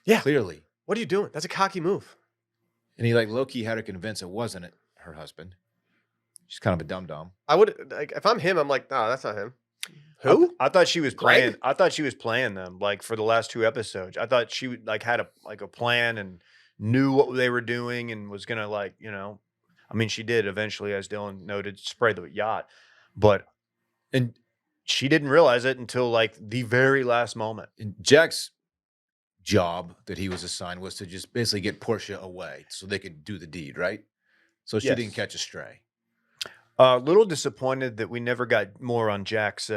Yeah. Clearly. What are you doing? That's a cocky move. And he like low-key had her convinced it wasn't her husband. She's kind of a dum-dum. I would like if I'm him. I'm like, no, that's not him. Who? I thought she was Greg? playing. I thought she was playing them like for the last 2 episodes. I thought she would like had a plan and knew what they were doing and was gonna like I mean, she did eventually, as Dylan noted, spray the yacht, and she didn't realize it until like the very last moment. And Jack's job that he was assigned was to just basically get Portia away so they could do the deed, right? So she Yes. didn't catch a stray. A little disappointed that we never got more on Jack's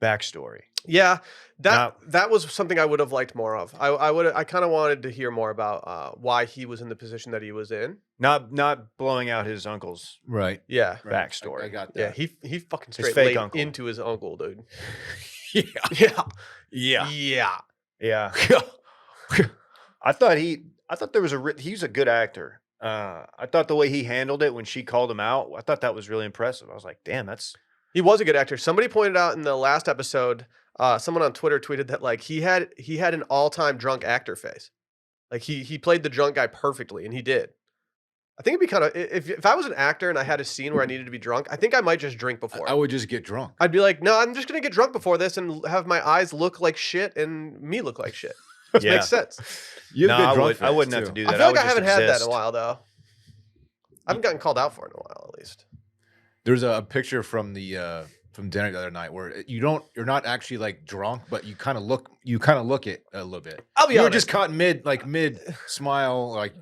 backstory. Yeah, Now- that was something I would have liked more of. I kind of wanted to hear more about why he was in the position that he was in. Not blowing out his uncle's. Right. Yeah, Right. Backstory. I got yeah. that. He fucking straight fake laid uncle. into his uncle, dude. Yeah. Yeah, Yeah. yeah. Yeah. I thought there was he's a good actor. I thought the way he handled it when she called him out, I thought that was really impressive. I was like, damn, that's He was a good actor. Somebody pointed out in the last episode, someone on Twitter tweeted that like he had an all-time drunk actor face. Like he played the drunk guy perfectly, and he did. I think it'd be kind of if I was an actor and I had a scene where I needed to be drunk, I think I might just drink before. I would just get drunk. I'd be like, no, I'm just gonna get drunk before this and have my eyes look like shit and me look like shit. yeah. Makes sense. You No, have good drunk I wouldn't face, have to too. do I that. feel like would I just haven't had that in exist. a while though. I haven't gotten called out for it in a while, at least. There's a picture from the from dinner the other night where you're not actually like drunk, but you kind of look it a little bit. I'll be You were honest. just caught mid smile, like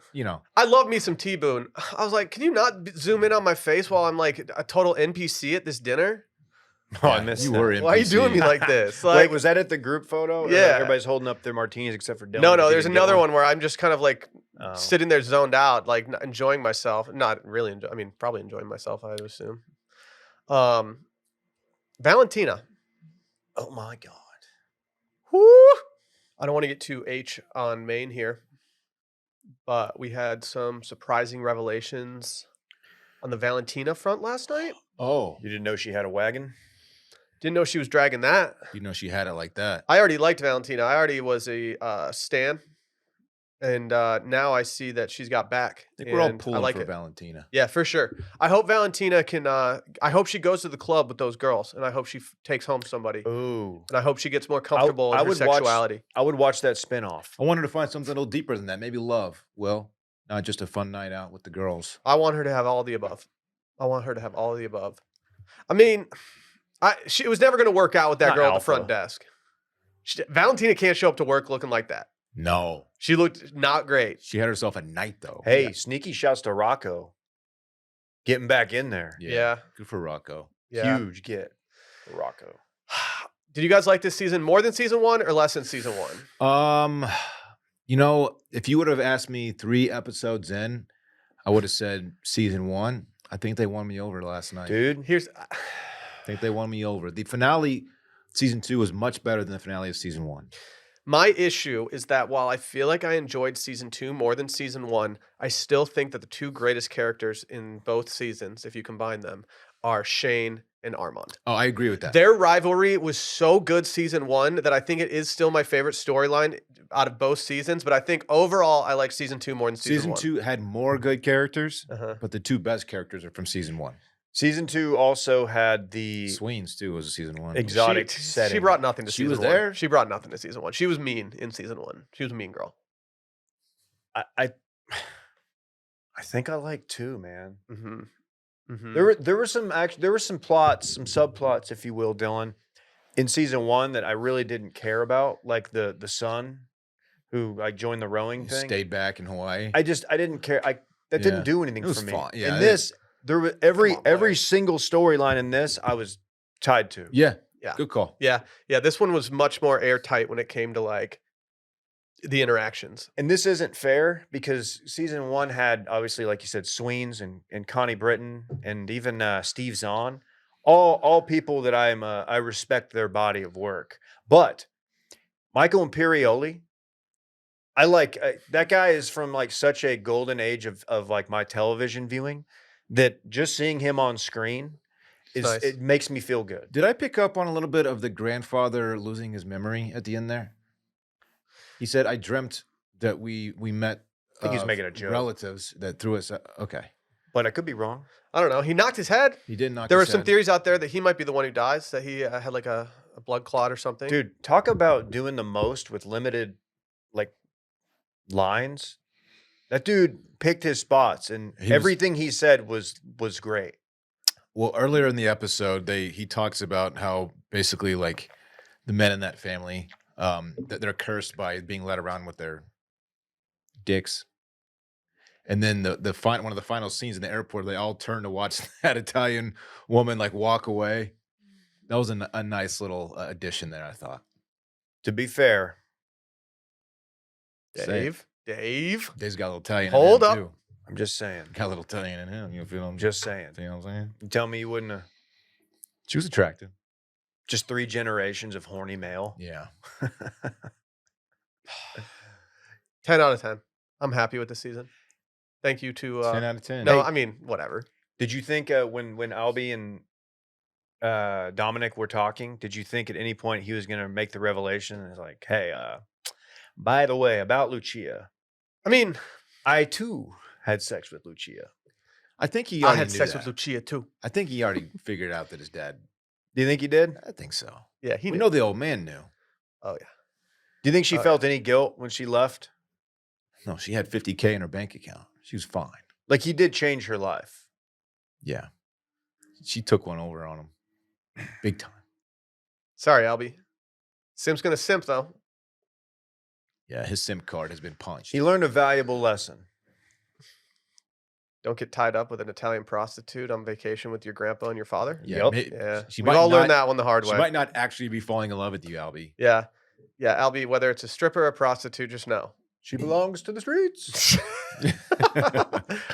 I love me some T-Boone. I was like, can you not zoom in on my face while I'm like a total NPC at this dinner? Oh, I Yeah, missed you that. were Why are you doing me NPC. like this? Wait, Like, was that at the group photo? Or, like, Yeah. everybody's holding up their martinis except for Dylan. no, 'cause he there's didn't get another one where I'm just kind of like Oh. sitting there zoned out, like not enjoying myself. Not really I mean, probably enjoying myself, I would assume. Valentina. Oh my god. Whoo! I don't want to get too H on main here, but we had some surprising revelations on the Valentina front last night. Oh, You didn't know she had a wagon? Didn't know she was dragging that. she had it like that. I already liked Valentina. I already was a stan, and now I see that she's got back. I think we're all and pulling I like for it. Valentina. Yeah, for sure. I hope Valentina can. I hope she goes to the club with those girls, and I hope she takes home somebody, Ooh. and I hope she gets more comfortable I in her would watch- sexuality. I would watch that spinoff. I wanted to find something a little deeper than that, maybe love. Well, not just a fun night out with the girls. I want her to have all the above. I want her to have all of the above. I mean, it was never going to work out with that Not girl at the alpha. front desk. Valentina can't show up to work looking like that. No, She looked not great. she had herself a night though. Hey, sneaky shouts to Rocco. Getting back in there. Yeah. Good for Rocco. Yeah. Huge get for Rocco. Did you guys like this season more than season 1 or less than season 1? If you would have asked me 3 episodes in, I would have said season 1. I think they won me over last night. Dude. Here's I think they won me over. The finale, season 2, was much better than the finale of season 1. my issue is that while I feel like I enjoyed season 2 more than season 1, I still think that the two greatest characters in both seasons, if you combine them, are Shane and Armand. Oh, I agree with that. Their rivalry was so good season 1 that I think it is still my favorite storyline out of both seasons. But I think overall, I like season 2 more than season 1. Season 2 had more good characters, Uh-huh. but the 2 best characters are from season 1. Season 2 also had the Sweens too was a season 1. exotic She setting. brought nothing to She season was 1. there? She brought nothing to season 1. She was mean in season 1. She was a mean girl. I think I like 2, man. Mm-hmm. Mm-hmm. There were some plots, some subplots, if you will, Dylan, in season 1 that I really didn't care about, like the son who like joined the rowing You thing. stayed back in Hawaii. I didn't care. That Yeah. didn't do anything It was for me. fun. Yeah, In it- this, there was Come on, every Blair. single storyline in this I was tied to. yeah. Yeah. Good call. Yeah. Yeah. This one was much more airtight when it came to like the interactions. And this isn't fair because season 1 had obviously, like you said, Sweens and Connie Britton and even Steve Zahn, all people that I respect their body of work. But Michael Imperioli, I like that guy is from like such a golden age of like my television viewing that just seeing him on screen Nice. it makes me feel good. Did I pick up on a little bit of the grandfather losing his memory at the end there? He said, "I dreamt that we met." I think he's making a joke. Relatives that threw us. Okay, But I could be wrong. I don't know. He knocked his head. he did not. There were some theories out there that he might be the one who dies, that he had like a blood clot or something. Dude, talk about doing the most with limited like lines. That dude picked his spots and He was- everything he said was great. Well, earlier in the episode, he talks about how basically like the men in that family that they're cursed by being led around with their dicks. And then one of the final scenes in the airport, they all turn to watch that Italian woman like walk away. That was a nice little addition there, I thought. To be fair, Say it. Dave. Dave's got a little Italian. Hold in him up. Too. I'm just saying. Got a little Italian in him. You feel what I'm Just saying. You know what I'm saying? You tell me you wouldn't have She was attractive. just 3 generations of horny male. Yeah. 10 out of 10. I'm happy with this season. Thank you to 10 out of 10. no, Hey. I mean, whatever. Did you think when Albie and Dominic were talking, did you think at any point he was going to make the revelation? It's like, hey, by the way, about Lucia, I mean, I too had sex with Lucia. I think he I already had knew sex that. with Lucia too. I think he already figured out that his dad. Do you think he did? I think so. Yeah, he We knew. know the old man knew. Oh yeah. Do you think she Oh, felt any guilt when she left? No, she had $50K in her bank account. She was fine. Like he did change her life. Yeah. She took one over on him. Big time. Sorry, Albie. Sim's gonna simp though. Yeah, his SIM card has been punched. He learned a valuable lesson. Don't get tied up with an Italian prostitute on vacation with your grandpa and your father. Yeah, Yep. Yeah, She we've might all learned not- that one the hard She way. might not actually be falling in love with you, Albie. Yeah, yeah, Albie. Whether it's a stripper or a prostitute, just know. She belongs to the streets.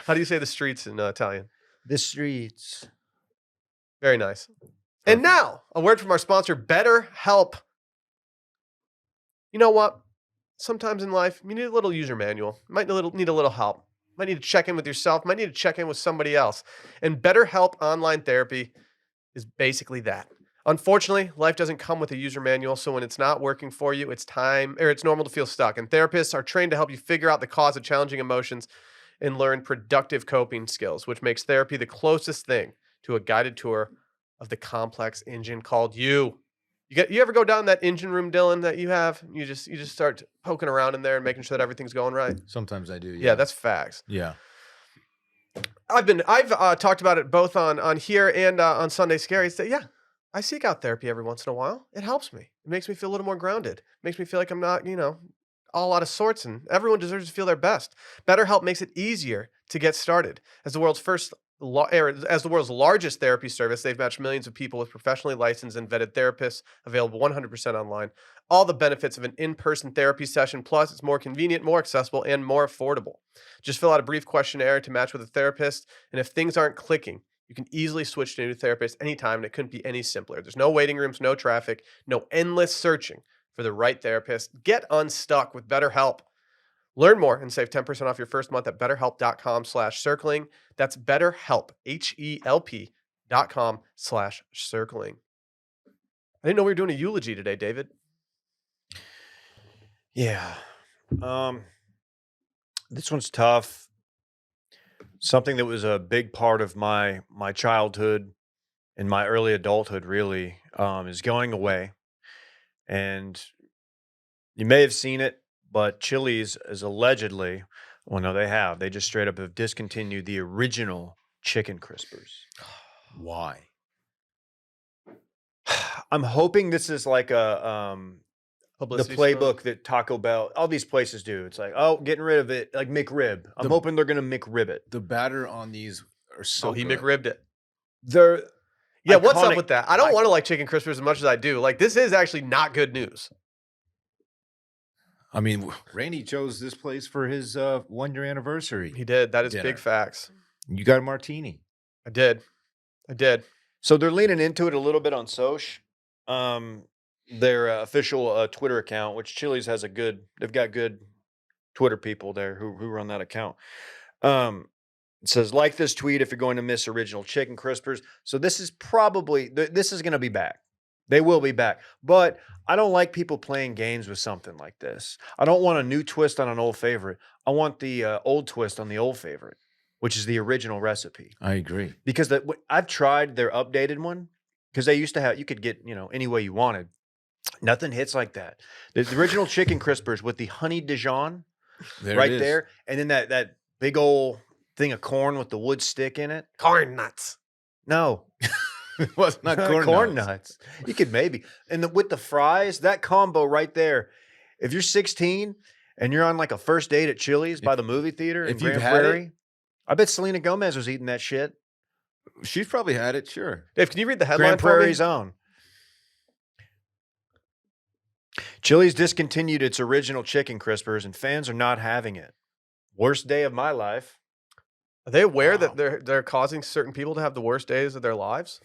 How do you say the streets in Italian? The streets. Very nice. And now, a word from our sponsor, BetterHelp. You know what? Sometimes in life, you need a little user manual. You might need a little help. Might need to check in with yourself. Might need to check in with somebody else. And BetterHelp online therapy is basically that. Unfortunately, life doesn't come with a user manual, so when it's not working for you, it's normal to feel stuck. And therapists are trained to help you figure out the cause of challenging emotions and learn productive coping skills, which makes therapy the closest thing to a guided tour of the complex engine called you. You ever go down that engine room, Dylan, that you have? You just start poking around in there and making sure that everything's going right. Sometimes I do. Yeah, that's facts. Yeah. I've talked about it both on here and on Sunday Scaries. That I seek out therapy every once in a while. It helps me. It makes me feel a little more grounded. It makes me feel like I'm not, all out of sorts, and everyone deserves to feel their best. BetterHelp makes it easier to get started. As the world's largest therapy service, they've matched millions of people with professionally licensed and vetted therapists, available 100% online. All the benefits of an in-person therapy session, plus it's more convenient, more accessible, and more affordable. Just fill out a brief questionnaire to match with a therapist, and if things aren't clicking, you can easily switch to a new therapist anytime, and it couldn't be any simpler. There's no waiting rooms, no traffic, no endless searching for the right therapist. Get unstuck with BetterHelp. Learn more and save 10% off your first month at betterhelp.com/circling. That's BetterHelp, HELP.com/circling. I didn't know we were doing a eulogy today, David. Yeah. This one's tough. Something that was a big part of my childhood and my early adulthood really is going away. And you may have seen it, but Chili's is allegedly, well, no, they just straight up have discontinued the original chicken crispers. Why? I'm hoping this is like a Publicity playbook stunt. that Taco Bell, all these places do. It's like, oh, getting rid of it, like McRib. I'm hoping they're gonna McRib it. The batter on these are so Oh, he good. McRibbed it. They're Yeah, what's up iconic- with that? I don't want to like chicken crispers as much as I do. Like, this is actually not good news. I mean, Randy chose this place for his 1-year anniversary. He did. That is Dinner. big facts. You got a martini. I did. So they're leaning into it a little bit on Soch. Their official Twitter account, which Chili's has they've got good Twitter people there who run that account. It says, like this tweet if you're going to miss original chicken crispers. So this is probably, this is going to be back. They will be back. But I don't like people playing games with something like this. I don't want a new twist on an old favorite. I want the old twist on the old favorite, which is the original recipe. I agree. Because I've tried their updated one, because they used to have, you could get, any way you wanted. Nothing hits like that. The original chicken crispers with the honey Dijon right there. And then that big old thing of corn with the wood stick in it. Corn nuts. No. It was not corn nuts. You could maybe. And with the fries, that combo right there. If you're 16 and you're on like a first date at Chili's by the movie theater in if you've Grand had Prairie, it- I bet Selena Gomez was eating that shit. She's probably had it, sure. Dave, can you read the headline Grand for me? Prairie's own. Chili's discontinued its original chicken crispers and fans are not having it. Worst day of my life. Are they aware Wow. that they're causing certain people to have the worst days of their lives?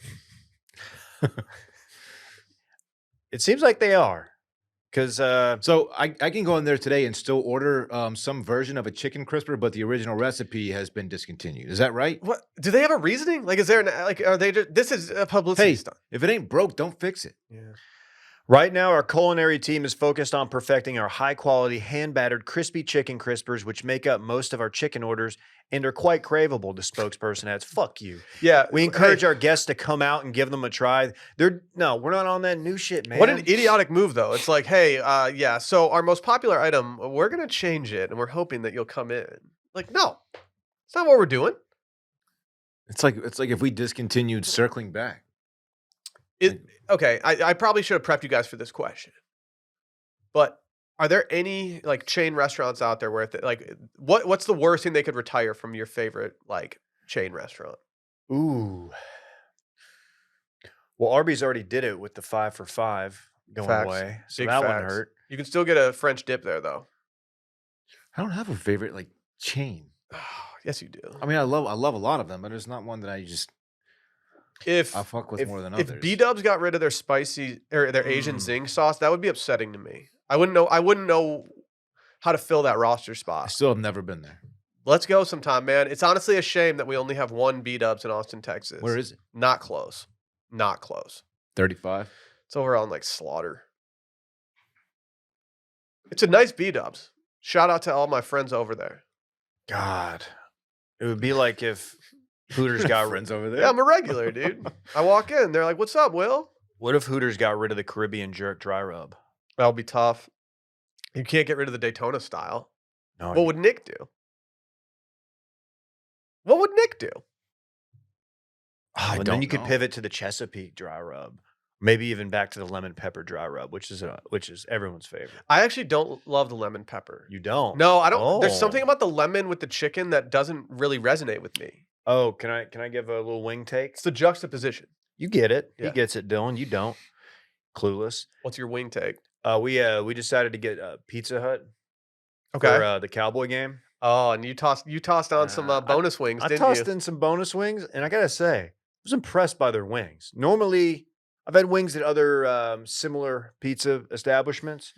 It seems like they are. Because So I can go in there today and still order some version of a chicken crisper, but the original recipe has been discontinued. Is that right? What do they have a reasoning? Like, is there are they just, this is a publicity Hey, stunt? if it ain't broke, don't fix it. Yeah. right now, our culinary team is focused on perfecting our high-quality, hand-battered, crispy chicken crispers, which make up most of our chicken orders and are quite craveable, the spokesperson adds. Fuck you. Yeah. We encourage our guests to come out and give them a try. We're not on that new shit, man. What an idiotic move, though. It's like, hey, yeah, so our most popular item, we're going to change it, and we're hoping that you'll come in. Like, no, it's not what we're doing. It's like if we discontinued circling back. Okay, I probably should have prepped you guys for this question. But are there any, like, chain restaurants out there where, what's the worst thing they could retire from your favorite, like, chain restaurant? Ooh. Well, Arby's already did it with the 5 for $5 going Facts. away. So Big that one facts. hurt. You can still get a French dip there, though. I don't have a favorite like chain. Yes, you do. I mean, I love a lot of them, but there's not one that I fuck with more than others. If B-Dubs got rid of their spicy or their Asian zing sauce, that would be upsetting to me. I wouldn't know how to fill that roster I spot. still have never been there. Let's go sometime, man. It's honestly a shame that we only have one B-Dubs in Austin, Texas. Where is it? Not close. Not close. 35. It's over on like Slaughter. It's a nice B-Dubs. Shout out to all my friends over there. God. It would be like if Hooters got friends over there. Yeah, I'm a regular, dude. I walk in, they're like, "What's up, Will?" What if Hooters got rid of the Caribbean jerk dry rub? That'll be tough. You can't get rid of the Daytona style. No. What would Nick do? What would Nick do? I and don't then you could know. pivot to the Chesapeake dry rub. Maybe even back to the lemon pepper dry rub, which is everyone's favorite. I actually don't love the lemon pepper. You don't? No, I don't. There's Oh. something about the lemon with the chicken that doesn't really resonate with me. Oh, can I give a little wing take? It's the juxtaposition. You get it. Yeah. He gets it, Dylan. You don't. Clueless. What's your wing take? We decided to get Pizza Hut Okay. for the Cowboy game. Oh, and you tossed on some bonus wings, I didn't tossed you? in some bonus wings, and I gotta say, I was impressed by their wings. Normally, I've had wings at other similar pizza establishments,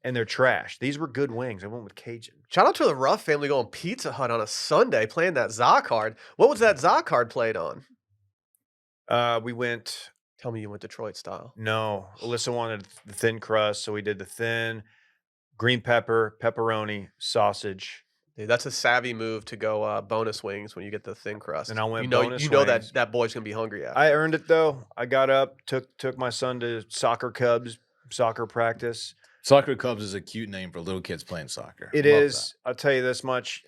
and they're trash. These were good wings. I went with Cajun. Shout out to the Ruff family going Pizza Hut on a Sunday playing that za card. What was that za card played on? We went. Tell me you went Detroit style. No, Alyssa wanted the thin crust, so we did the thin green pepper, pepperoni, sausage. Dude, that's a savvy move to go bonus wings when you get the thin crust. And I went you know, bonus you know wings. that boy's gonna be hungry after. I earned it though. I got up, took my son to soccer practice. Soccer Cubs is a cute name for little kids playing soccer. It Love is. I'll tell you this much.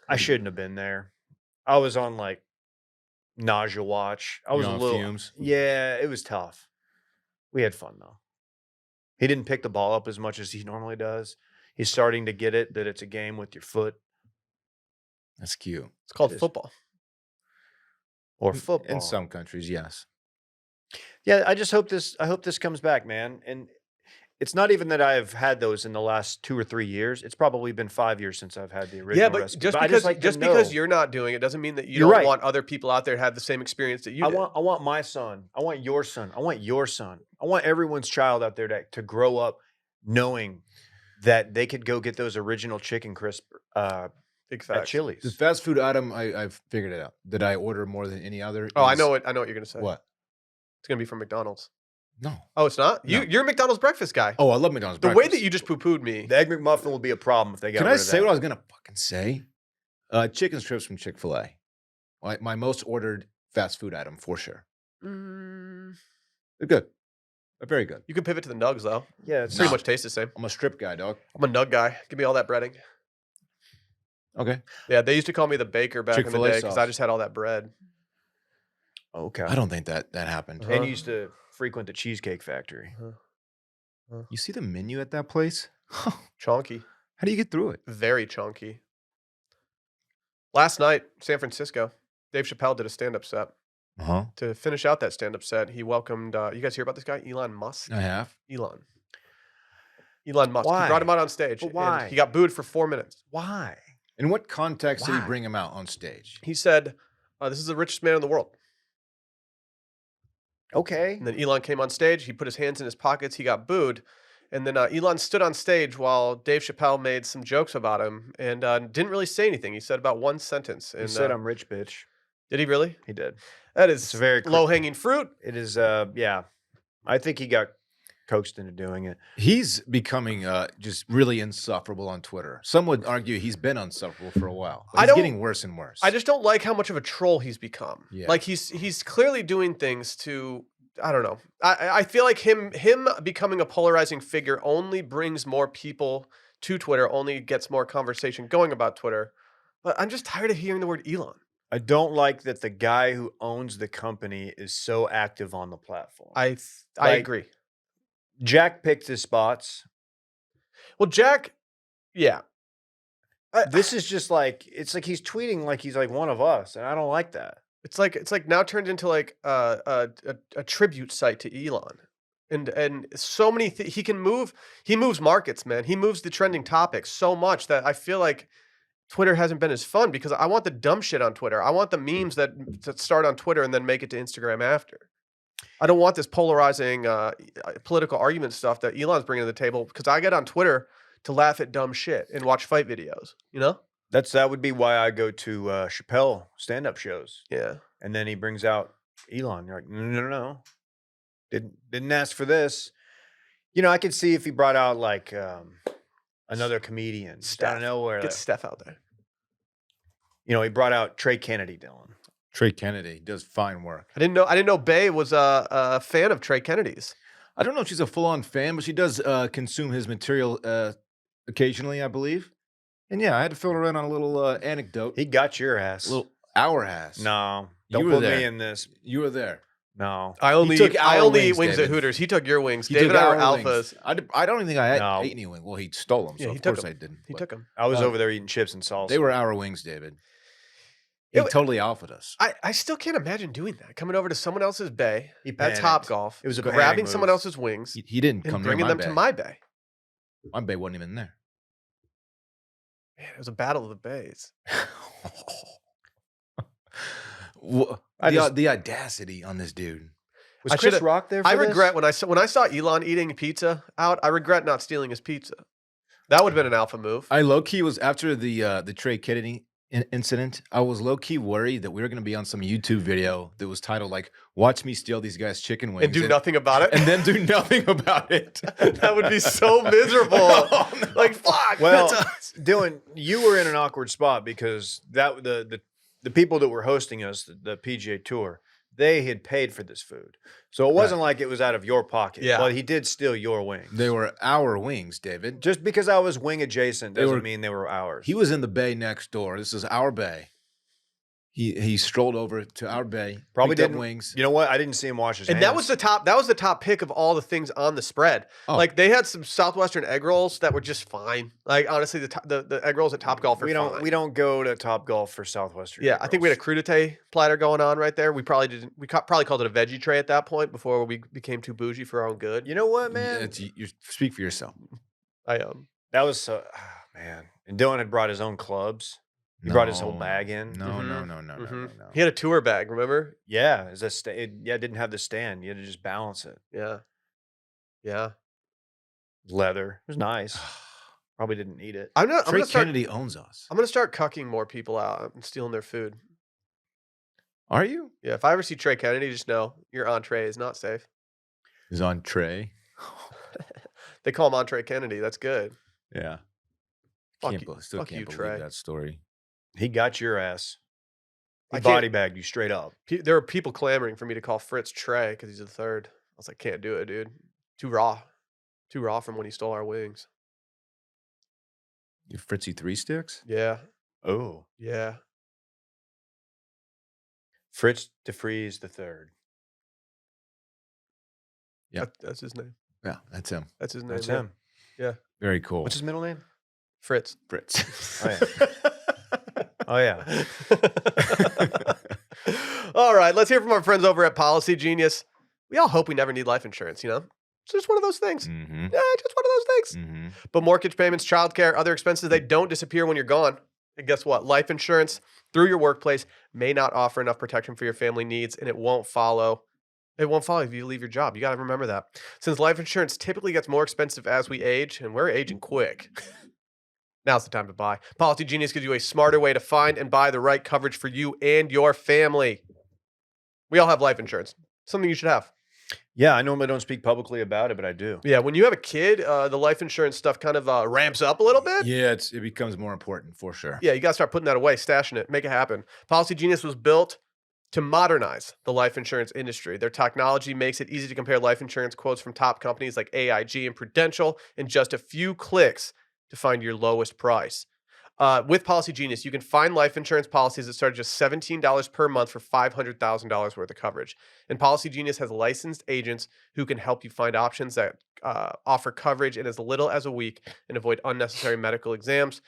I shouldn't have been there. I was on like nausea watch. I was You're a on little fumes? Yeah, it was tough. We had fun though. He didn't pick the ball up as much as he normally does. He's starting to get it that it's a game with your foot That's cute. It's called It is. football. or football. In some countries, yes. Yeah, I hope this comes back, man. And it's not even that I've had those in the last 2 or 3 years. It's probably been 5 years since I've had the original Yeah, but recipe. just I because like to just because know. you're not doing it doesn't mean that you You're don't right. want other people out there to have the same experience that you I did. want my son. I want your son. I want your son. I want everyone's child out there to grow up knowing that they could go get those original chicken crisp Big at facts. The Chili's. fast food item, I've figured it out. That I order more than any other. Oh, I is- know what you're gonna say. What? It's gonna be from McDonald's. No. Oh, it's not? No. You're a McDonald's breakfast guy. Oh, I love McDonald's. the way breakfast. that you just poo-pooed me. The Egg McMuffin will be a problem if they got Can rid I of say that. what I was gonna fucking say? Chicken strips from Chick-fil-A. My most ordered fast food item for sure. Mm, They're good. They're very good. you can pivot to the nugs though. Yeah, it's Pretty Nah. much tastes the same. I'm a strip guy, dog. I'm a nug guy. Give me all that breading. Okay. Yeah, they used to call me the baker back in the Chick-fil-A day because I sauce. just had all that bread. okay. I don't think that happened. Uh-huh. And you used to frequent the Cheesecake Factory. You see the menu at that place? How Chonky. do you get through it? Very chunky. Last night, San Francisco, Dave Chappelle did a stand-up set. Uh-huh. To finish out that stand-up set, he welcomed, you guys hear about this guy? Elon Musk? I have. Elon Musk. Why? He brought him out on stage. But and why? He got booed for 4 minutes. Why? In what context did he Why? bring him out on stage? He said, this is the richest man in the world. Okay. And then Elon came on stage. He put his hands in his pockets. He got booed. And then Elon stood on stage while Dave Chappelle made some jokes about him and didn't really say anything. He said about one sentence. And, He said, "I'm rich, bitch." did he really? He did. That is It's a very low-hanging fruit. It is. Yeah. I think he got coaxed into doing it. He's becoming just really insufferable on Twitter. Some would argue he's been insufferable for a while. But I he's don't- getting worse and worse. I just don't like how much of a troll he's become. Yeah. Like he's clearly doing things to, I don't know. I feel like him becoming a polarizing figure only brings more people to Twitter, only gets more conversation going about Twitter. But I'm just tired of hearing the word Elon. I don't like that the guy who owns the company is so active on the platform. I Like- agree. Jack picked his spots. Well, Jack, yeah. This is just like it's like he's tweeting like he's like one of us, and I don't like that. It's like now turned into like a tribute site to Elon, and so many he moves markets, man. He moves the trending topics so much that I feel like Twitter hasn't been as fun because I want the dumb shit on Twitter. I want the memes that start on Twitter and then make it to Instagram after. I don't want this polarizing political argument stuff that Elon's bringing to the table because I get on Twitter to laugh at dumb shit and watch fight videos. You know? That would be why I go to Chappelle stand-up shows, Yeah. and then he brings out Elon. You're like, no. Didn't ask for this. You know, I could see if he brought out like another comedian out Steph. of nowhere. Get Steph out there. You know, he brought out Trey Kennedy, Dylan. Trey Kennedy does fine work. I didn't know Bay was a fan of Trey Kennedy's. I don't know if she's a full-on fan, but she does consume his material occasionally, I believe. And yeah, I had to fill her in on a little anecdote. He got your ass. A little hour has. No, You don't were put me there. in this. You were there. No, I only took I our only wings, eat wings at David. Hooters. He took your wings. He David took and I were our alphas. wings. I don't even think I No. ate any wings. Well, he stole them, so Yeah, he of took course 'em. I didn't. He but took them. I was Uh, over there eating chips and salsa. They were our wings, David. He It- totally alphaed us. I still can't imagine doing that. Coming over to someone else's bay He at panicked. Top Golf. It was a grabbing panic someone move. else's wings He didn't and come near bringing my them bay. to my bay. My bay wasn't even there. Man, it was a battle of the bays. The audacity on this dude. Was I Chris should've- Rock there? For I this? regret when I saw Elon eating pizza out. I regret not stealing his pizza. That would have been an alpha move. I low key was after the Trey Kennedy incident. I was low key worried that we were going to be on some YouTube video that was titled like "Watch me steal these guys' chicken wings" and do nothing about it. and then do nothing about it. That would be so miserable. Oh, no. Like fuck. Well, that's us. Dylan, you were in an awkward spot because the people that were hosting us, the PGA Tour, they had paid for this food, so it wasn't like it was out of your pocket. Yeah. But he did steal your wings. They were our wings, David. Just because I was wing adjacent They doesn't were- mean they were ours. He was in the bay next door. This is our bay. He strolled over to our bay, Probably picked up didn't. wings. You know what? I didn't see him wash his And hands. that was the top pick of all the things on the spread. Oh. Like they had some Southwestern egg rolls that were just fine. Like honestly, the egg rolls at Top Golf are fine. We don't go to Top Golf for Southwestern. Yeah, egg I think we had a rolls. crudité platter going on right there. We probably didn't. Probably called it a veggie tray at that point before we became too bougie for our own good. You know what, man? You speak for yourself. I That was so man. And Dylan had brought his own clubs. He brought his whole bag in. No, Mhm. no. He had a tour bag. Remember? Yeah, it didn't have the stand. You had to just balance it. Yeah, yeah. Leather. It was nice. Probably didn't eat it. I'm Trey gonna start. Kennedy owns us. I'm gonna start cucking more people out and stealing their food. Are you? Yeah, if I ever see Trey Kennedy, just know your entree is not safe. Is on Trey. They call him Entree Kennedy. That's good. Yeah. Fuck Can't you- still fuck can't you, believe Trey. that story. He got your ass. He I can't- body bagged you straight up. There were people clamoring for me to call Fritz Trey because he's the third. I was like, can't do it, dude. Too raw from when he stole our wings. You Fritzy 3 sticks? Yeah, Oh. yeah. Fritz DeFries the third. Yep. That's his name. Yeah, that's him. That's his name. That's yeah. him. Very cool. What's his middle name? Fritz. Fritz. Oh, yeah. Oh, yeah. All right, let's hear from our friends over at Policy Genius. We all hope we never need life insurance, you know? It's just one of those things. Mm-hmm. Yeah, just one of those things. Mm-hmm. But mortgage payments, childcare, other expenses, they don't disappear when you're gone. And guess what? Life insurance through your workplace may not offer enough protection for your family needs, and it won't follow. It won't follow if you leave your job. You got to remember that. Since life insurance typically gets more expensive as we age, and we're aging quick, now's the time to buy. Policy Genius gives you a smarter way to find and buy the right coverage for you and your family. We all have life insurance. Something you should have. Yeah, I normally don't speak publicly about it, but I do. Yeah, when you have a kid, the life insurance stuff kind of ramps up a little bit. Yeah, it becomes more important for sure. Yeah, you got to start putting that away, stashing it, make it happen. Policy Genius was built to modernize the life insurance industry. Their technology makes it easy to compare life insurance quotes from top companies like AIG and Prudential in just a few clicks to find your lowest price. With Policy Genius, you can find life insurance policies that start at just $17 per month for $500,000 worth of coverage. And Policy Genius has licensed agents who can help you find options that offer coverage in as little as a week and avoid unnecessary medical exams.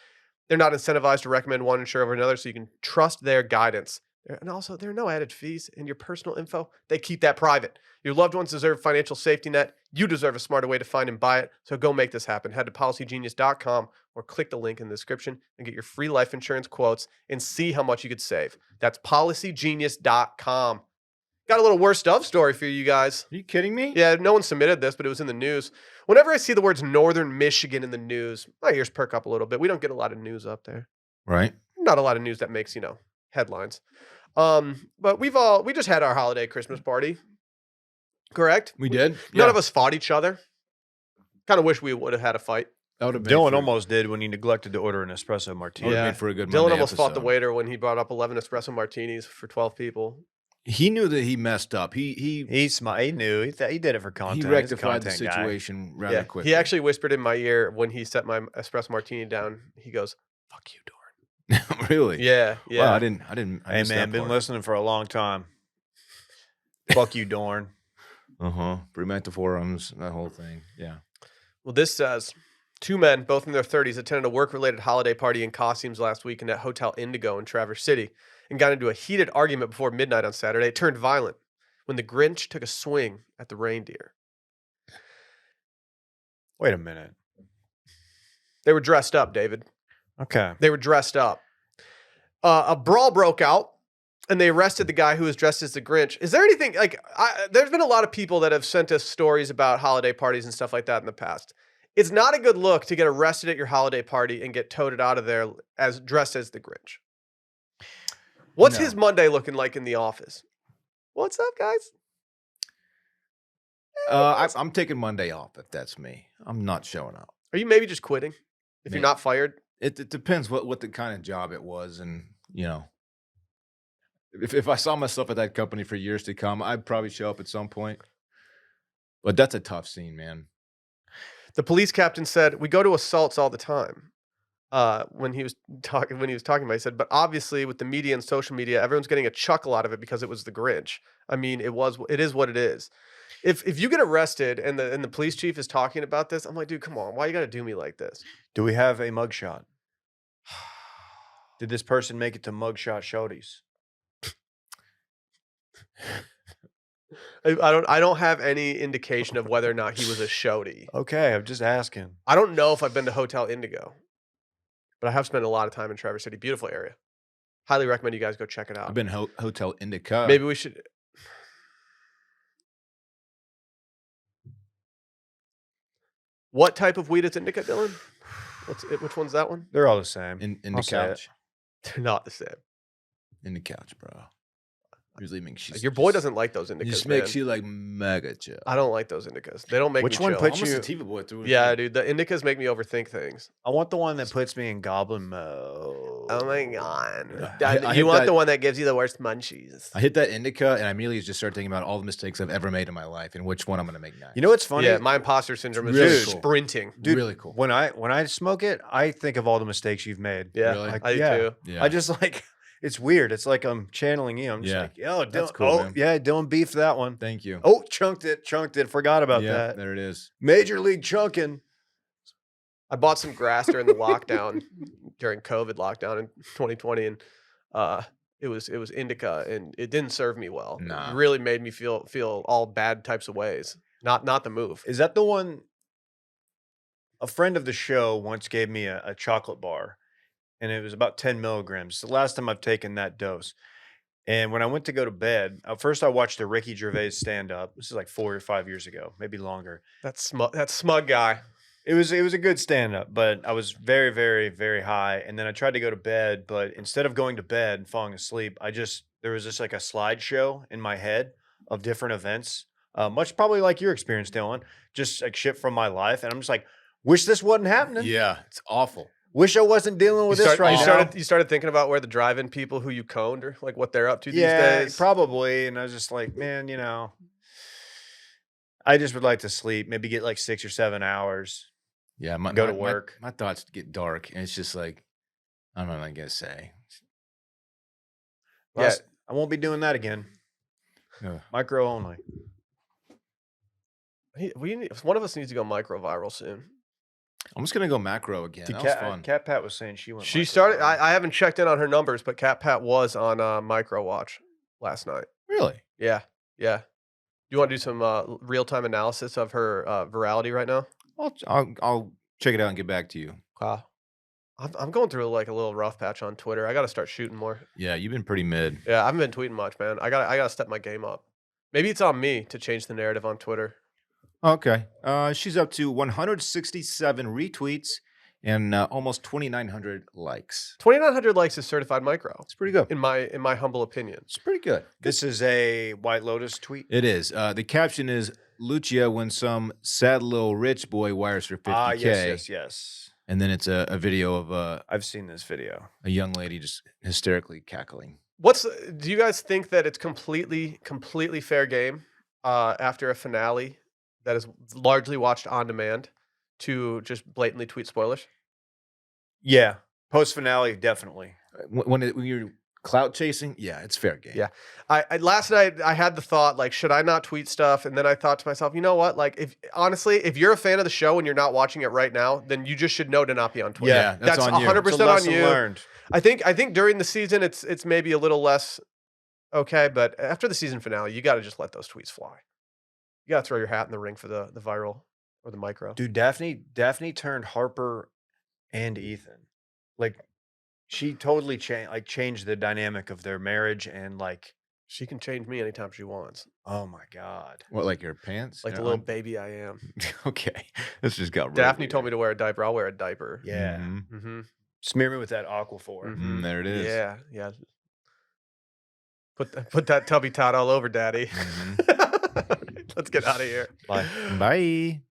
They're not incentivized to recommend one insurer over another, so you can trust their guidance. And also, there are no added fees, and your personal info, they keep that private. Your loved ones deserve a financial safety net. You deserve a smarter way to find and buy it. So go make this happen. Head to policygenius.com or click the link in the description and get your free life insurance quotes and see how much you could save. That's policygenius.com. Got a little worst of story for you guys. Are you kidding me? Yeah, no one submitted this, but it was in the news. Whenever I see the words Northern Michigan in the news, my ears perk up a little bit. We don't get a lot of news up there. Right. Not a lot of news that makes, headlines. But we just had our holiday Christmas party. Correct? We did. None of us fought each other. Kind of wish we would have had a fight. That would have Dylan almost did when he neglected to order an espresso martini. Yeah. Yeah. Made for a good Dylan Monday almost fought the episode. waiter when he brought up 11 espresso martinis for 12 people. He knew that he messed up. He He knew. He did it for content. he He's a rectified the content guy. situation rather quickly. He actually whispered in my ear when he set my espresso martini down. He goes, "Fuck you, Dorn." Really? Yeah, yeah. Wow, I didn't. I Hey missed man, that been part. listening for a long time. Fuck you, Dorn. Brewmenta forums, that whole thing. Yeah. Well, this says, 2 men, both in their 30s, attended a work-related holiday party in costumes last weekend at Hotel Indigo in Traverse City and got into a heated argument before midnight on Saturday. It turned violent when the Grinch took a swing at the reindeer. Wait a minute. They were dressed up, David. Okay. They were dressed up. A brawl broke out, and they arrested the guy who was dressed as the Grinch. Is there anything like? There's been a lot of people that have sent us stories about holiday parties and stuff like that in the past. It's not a good look to get arrested at your holiday party and get toted out of there as dressed as the Grinch. What's No. his Monday looking like in the office? What's up, guys? I'm taking Monday off if that's me. I'm not showing up. Are you maybe just quitting if you're Maybe. not fired? It depends what the kind of job it was, and if I saw myself at that company for years to come, I'd probably show up at some point. But that's a tough scene, man. The police captain said, "We go to assaults all the time. when he was talking about, he said, but obviously with the media and social media, everyone's getting a chuckle out of it because it was the Grinch. I mean, it is what it is. If you get arrested and the police chief is talking about this, I'm like, dude, come on, why you gotta do me like this? Do we have a mugshot? Did this person make it to mugshot shorties? I don't have any indication of whether or not he was a showdy. Okay, I'm just asking. I don't know if I've been to Hotel Indigo, but I have spent a lot of time in Traverse City. Beautiful area. Highly recommend you guys go check it out. I've been Hotel Indica. Maybe we should. What type of weed is Indica, Dylan? Which one's that one? They're all the same. in I'll the say it. couch. They're not the same. In the couch, bro. Usually makes you Your boy doesn't like those Indicas, just man. makes you like mega chill. I don't like those Indicas. They don't make Which me one chill. puts Almost you- a TV boy through. Yeah, dude. The Indicas make me overthink things. I want the one that puts me in goblin mode. Oh my god. I You hit want that- the one that gives you the worst munchies. I hit that indica and I immediately just start thinking about all the mistakes I've ever made in my life and which one I'm gonna make next. You know what's funny? Yeah, my imposter syndrome is really just cool. sprinting. Dude, really cool. When I smoke it, I think of all the mistakes you've made. Yeah, Really? I do Yeah. too. Yeah. I just like it's weird. It's like I'm channeling you. I'm just Yeah. like, yo, That's Dylan. cool, Oh, man. yeah, Dylan beefed that one. Thank you. Oh, chunked it. Forgot about yeah, that. there it is. Major league chunking. I bought some grass during the lockdown, during COVID lockdown in 2020, and it was indica, and it didn't serve me well. Nah. It really made me feel all bad types of ways. Not the move. Is that the one? A friend of the show once gave me a chocolate bar, and it was about 10 milligrams. The last time I've taken that dose. And when I went to go to bed, first I watched a Ricky Gervais stand up. This is like 4 or 5 years ago, maybe longer. That smug guy. It was a good stand up, but I was very, very, very high. And then I tried to go to bed, but instead of going to bed and falling asleep, there was just like a slideshow in my head of different events, much probably like your experience, Dylan, just like shit from my life. And I'm just like, wish this wasn't happening. Yeah, it's awful. Wish I wasn't dealing with this right now. You started thinking about where the drive-in people who you coned or like what they're up to these Yeah, days. probably. And I was just like, man, I just would like to sleep, maybe get like 6 or 7 hours. Yeah, Go to work. My thoughts get dark, and it's just like I don't know what I'm gonna say. Yeah. I won't be doing that again. Ugh. Micro only. One of us needs to go micro viral soon. I'm just gonna go macro again. That was fun. Cat Pat was saying she went. She micro started. viral. I haven't checked in on her numbers, but Cat Pat was on Micro Watch last night. Really? Yeah. You want to do some real-time analysis of her virality right now? I'll check it out and get back to you. I'm going through like a little rough patch on Twitter. I got to start shooting more. Yeah, you've been pretty mid. Yeah, I haven't been tweeting much, man. I got to step my game up. Maybe it's on me to change the narrative on Twitter. Okay. She's up to 167 retweets and almost 2,900 likes. 2,900 likes is certified micro, It's pretty good. in my humble opinion. It's pretty good. This is a White Lotus tweet. It is. The caption is Lucia when some sad little rich boy wires her 50K. Yes. And then it's a video of I've seen this video. a young lady just hysterically cackling. Do you guys think that it's completely fair game after a finale that is largely watched on demand to just blatantly tweet spoilers? Yeah. Post finale, definitely. When you're clout chasing, yeah, it's fair game. Yeah. I last night I had the thought, like, should I not tweet stuff? And then I thought to myself, you know what? Like, if you're a fan of the show and you're not watching it right now, then you just should know to not be on Twitter. Yeah, that's on you. 100% It's a on lesson you. learned. I think during the season it's maybe a little less okay, but after the season finale, you got to just let those tweets fly. You got to throw your hat in the ring for the viral or the micro. Dude, Daphne turned Harper and Ethan. Like, she totally changed the dynamic of their marriage, and like, She can change me anytime she wants, oh my God. What, like your pants? like the little baby I am. Okay. This just got real Daphne weird. told me to wear a diaper. I'll wear a diaper. Yeah. Mhm. Mm-hmm. Smear me with that Aquaphor. Mhm. There it is. Yeah. Put that tubby tot all over, Daddy. Mhm. Let's get out of here. Bye. Bye.